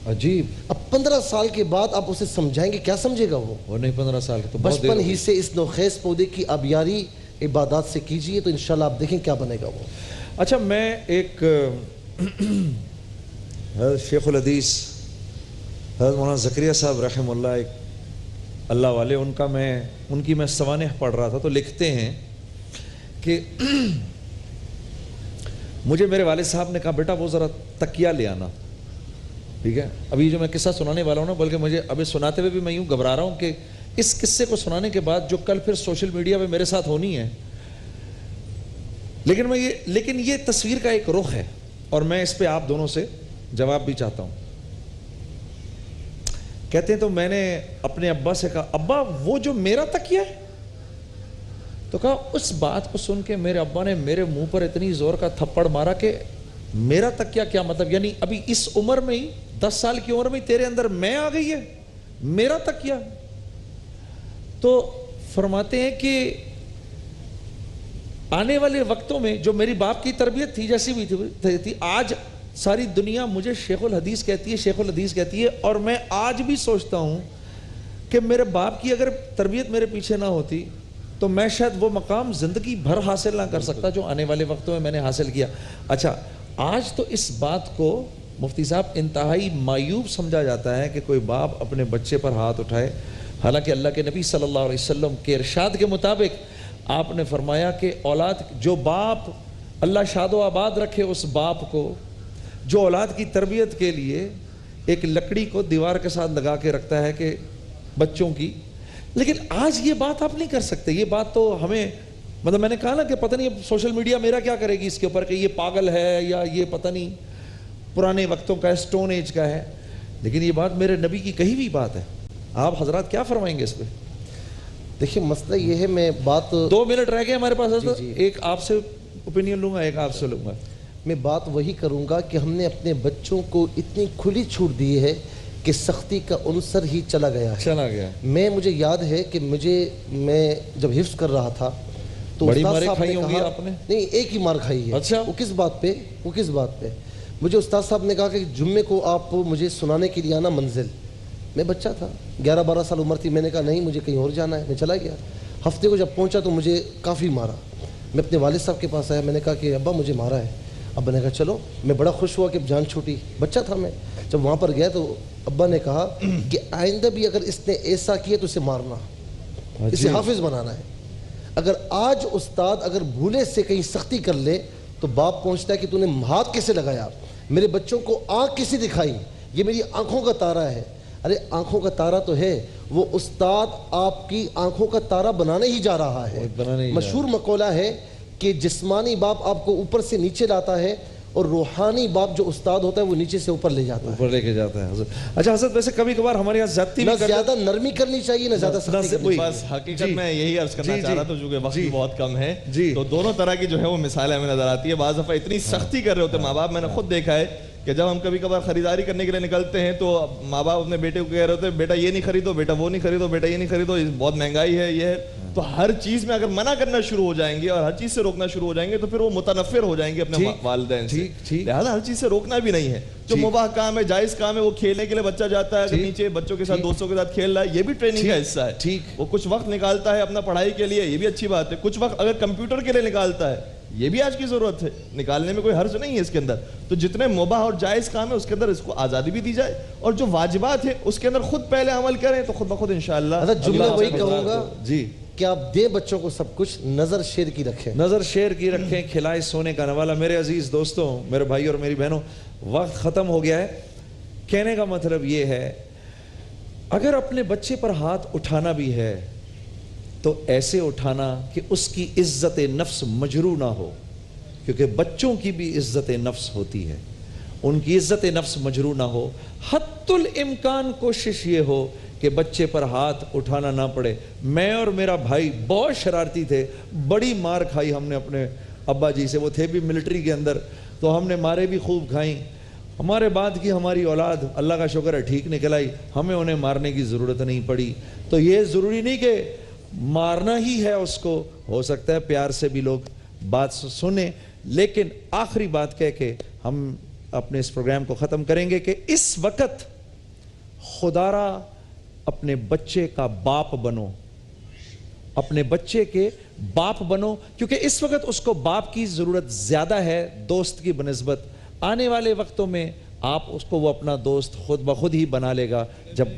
عجیب. اب 15 سال کے بعد آپ اسے سمجھائیں گے, کیا سمجھے گا وہ نہیں. 15 سال تو بچپن ہی سے اس نوخیز پودے کی آبیاری عبادات سے کیجئے, تو انشاءاللہ آپ دیکھیں کیا بنے گا وہ. اچھا, میں ایک شیخ الحدیث حضرت مولانا زکریا صاحب رحمہ اللہ, ایک اللہ والے, ان کی میں سوانح پڑھ رہا تھا, تو لکھتے ہیں کہ مجھے میرے والد صاحب نے کہا بیٹا وہ ذرا تکیہ لے آنا. ٹھیک ہے, ابھی جو میں قصہ سنانے والا ہوں نا, بلکہ مجھے ابھی سناتے ہوئے بھی میں یوں گھبرا رہا ہوں کہ اس قصے کو سنانے کے بعد جو کل پھر سوشل میڈیا پہ میرے ساتھ ہونی ہے, لیکن یہ تصویر کا ایک رخ ہے, اور میں اس پہ آپ دونوں سے جواب بھی چاہتا ہوں. کہتے ہیں تو میں نے اپنے ابا سے کہا, ابا وہ جو میرا تکیہ ہے, تو کہا اس بات کو سن کے میرے ابا نے میرے منہ پر اتنی زور کا تھپڑ مارا کہ میرا تکیہ کیا مطلب, یعنی ابھی اس عمر میں ہی 10 سال کی عمر میں تیرے اندر میں آ گئی ہے, میرا تکیہ. تو فرماتے ہیں کہ آنے والے وقتوں میں جو میری باپ کی تربیت تھی جیسی بھی تھی, آج ساری دنیا مجھے شیخ الحدیث کہتی ہے, اور میں آج بھی سوچتا ہوں کہ میرے باپ کی اگر تربیت میرے پیچھے نہ ہوتی تو میں شاید وہ مقام زندگی بھر حاصل نہ کر سکتا جو آنے والے وقتوں میں نے حاصل کیا. اچھا, آج تو اس بات کو مفتی صاحب انتہائی مایوب سمجھا جاتا ہے کہ کوئی باپ اپنے بچے پر ہاتھ اٹھائے، حالانکہ اللہ کے نبی صلی اللہ علیہ وسلم کے ارشاد کے مطابق آپ نے فرمایا کہ اولاد جو باپ، اللہ شاد و آباد رکھے اس باپ کو جو اولاد کی تربیت کے لیے ایک لکڑی کو دیوار کے ساتھ لگا کے رکھتا ہے کہ بچوں کی، لیکن آج یہ بات آپ نہیں کر سکتے. یہ بات تو ہمیں مطلب میں نے کہا نا کہ پتہ نہیں سوشل میڈیا میرا کیا کرے گی اس کے اوپر کہ یہ پاگل ہے یا یہ پتہ نہیں پرانے وقتوں کا ہے، سٹون ایج کا ہے، لیکن یہ بات میرے نبی کی کہی ہوئی بات ہے. آپ حضرات کیا فرمائیں گے اس پہ؟ دیکھیں مسئلہ یہ ہے، میں بات 2 منٹ رہ گئے ہمارے پاس حضرت، ایک آپ سے اوپینین لوں گا، ایک آپ سے لوں گا. میں بات وہی کروں گا کہ ہم نے اپنے بچوں کو اتنی کھلی چھوٹ دی ہے کہ سختی کا عنصر ہی چلا گیا. مجھے یاد ہے کہ میں جب حفظ کر رہا تھا تو بڑی استاد ماریں صاحب نے کھائی ہوں گی کہا، آپ نے؟ نہیں ایک ہی مار کھائی ہے. اچھا، وہ کس بات پہ مجھے استاد صاحب نے کہا کہ جمعے کو آپ مجھے سنانے کے لیے آنا منزل. میں بچہ تھا، 11-12 سال عمر تھی. میں نے کہا نہیں مجھے کہیں اور جانا ہے. میں چلا گیا. ہفتے کو جب پہنچا تو مجھے کافی مارا. میں اپنے والد صاحب کے پاس آیا، میں نے کہا کہ ابا مجھے مارا ہے. ابا نے کہا چلو. میں بڑا خوش ہوا کہ جان چھوٹی. بچہ تھا میں. جب وہاں پر گیا تو ابا نے کہا کہ آئندہ بھی اگر اس نے ایسا کیا تو اسے مارنا، اسے حافظ بنانا ہے. اگر آج استاد اگر بھولے سے کہیں سختی کر لے تو باپ پہنچتا ہے کہ تو نے ہاتھ کیسے لگایا، میرے بچوں کو آنکھ کیسے دکھائی، یہ میری آنکھوں کا تارا ہے. ارے آنکھوں کا تارا تو ہے، وہ استاد آپ کی آنکھوں کا تارا بنانے ہی جا رہا ہے. مشہور مقولہ ہے کہ جسمانی باپ آپ کو اوپر سے نیچے لاتا ہے اور روحانی باپ جو استاد ہوتا ہے وہ نیچے سے اوپر لے جاتا ہے. اوپر لے کے جاتا ہے. اچھا حضرت ویسے کبھی کبھار ہمارے یہاں زیادتی نہ زیادہ نرمی کرنی چاہیے نہ زیادہ سختی کرنی چاہیے. بس حقیقت میں یہی عرض کرنا چاہ رہا تھا، چونکہ وقت بہت کم ہے تو دونوں طرح کی جو ہے وہ مثالیں ہمیں نظر آتی ہے. بعض دفعہ اتنی سختی کر رہے ہوتے ماں باپ، میں نے خود دیکھا ہے کہ جب ہم کبھی کبھار خریداری کرنے کے لیے نکلتے ہیں تو ماں باپ اپنے بیٹے کو کہہ رہے ہوتے ہیں بیٹا یہ نہیں خریدو، بیٹا وہ نہیں خریدو، بیٹا یہ نہیں خریدو، بہت مہنگائی ہے یہ ہے. تو ہر چیز میں اگر منع کرنا شروع ہو جائیں گے اور ہر چیز سے روکنا شروع ہو جائیں گے تو پھر وہ متنفر ہو جائیں گے اپنے والدین سے. لہٰذا ہر چیز سے روکنا بھی نہیں ہے. جو مباح کام ہے، جائز کام ہے، وہ کھیلنے کے لیے بچہ جاتا ہے نیچے بچوں کے ساتھ دوستوں کے ساتھ کھیل رہا ہے، یہ بھی ٹریننگ کا حصہ ہے. وہ کچھ وقت نکالتا ہے اپنا پڑھائی کے لیے، یہ بھی اچھی بات ہے. کچھ وقت اگر کمپیوٹر کے لیے نکالتا ہے، یہ بھی آج کی ضرورت ہے، نکالنے میں کوئی حرج نہیں ہے اس کے اندر. تو جتنے مباح اور جائز کام ہے اس کے اندر اس کو آزادی بھی دی جائے، اور جو واجبات ہے اس کے اندر خود پہلے عمل کریں تو خود بخود انشاءاللہ. جملہ وہی کہوں گا کہ آپ دیں بچوں کو سب کچھ، نظر شیر کی رکھیں، نظر شیر کی رکھیں، کھلائے سونے کا نوالہ. میرے عزیز دوستوں، میرے بھائی اور میری بہنوں، وقت ختم ہو گیا ہے. کہنے کا مطلب یہ ہے اگر اپنے بچے پر ہاتھ اٹھانا بھی ہے تو ایسے اٹھانا کہ اس کی عزت نفس مجروح نہ ہو، کیونکہ بچوں کی بھی عزت نفس ہوتی ہے، ان کی عزت نفس مجروح نہ ہو. حتی الامکان کوشش یہ ہو کہ بچے پر ہاتھ اٹھانا نہ پڑے. میں اور میرا بھائی بہت شرارتی تھے، بڑی مار کھائی ہم نے اپنے ابا جی سے، وہ تھے بھی ملٹری کے اندر، تو ہم نے مارے بھی خوب کھائیں. ہمارے بعد کی ہماری اولاد اللہ کا شکر ہے ٹھیک نکل آئی، ہمیں انہیں مارنے کی ضرورت نہیں پڑی. تو یہ ضروری نہیں کہ مارنا ہی ہے اس کو، ہو سکتا ہے پیار سے بھی لوگ بات سنیں. لیکن آخری بات کہہ کے ہم اپنے اس پروگرام کو ختم کریں گے کہ اس وقت خدا را اپنے بچے کا باپ بنو، اپنے بچے کے باپ بنو، کیونکہ اس وقت اس کو باپ کی ضرورت زیادہ ہے دوست کی بنسبت. آنے والے وقتوں میں آپ اس کو وہ اپنا دوست خود بخود ہی بنا لے گا. جب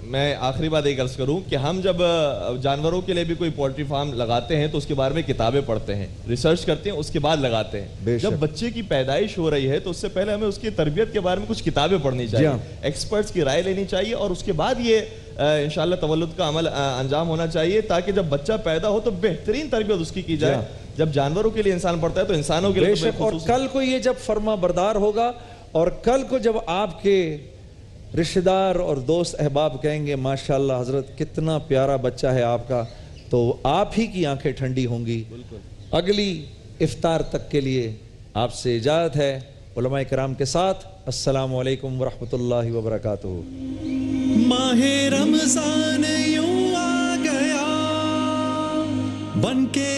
میں آخری بات ایک عرض کروں کہ ہم جب جانوروں کے لیے بھی کوئی پولٹری فارم لگاتے ہیں تو اس کے بارے میں کتابیں پڑھتے ہیں، ریسرچ کرتے ہیں، اس کے بعد لگاتے ہیں. جب بچے کی پیدائش ہو رہی ہے تو اس سے پہلے ہمیں اس کی تربیت کے بارے میں کچھ کتابیں پڑھنی چاہیے، ایکسپرٹس کی رائے لینی چاہیے، اور اس کے بعد یہ انشاءاللہ تولد کا عمل انجام ہونا چاہیے تاکہ جب بچہ پیدا ہو تو بہترین تربیت اس کی جائے. جب جانوروں کے لیے انسان پڑھتا ہے تو انسانوں کے لیے. اور کل کو یہ جب فرما بردار ہوگا اور کل کو جب آپ کے رشتہ دار اور دوست احباب کہیں گے ماشاءاللہ حضرت کتنا پیارا بچہ ہے آپ کا، تو آپ ہی کی آنکھیں ٹھنڈی ہوں گی. اگلی افطار تک کے لیے آپ سے اجازت ہے علماء کرام کے ساتھ. السلام علیکم ورحمۃ اللہ وبرکاتہ. ماہ رمضان یوں آ گیا بن کے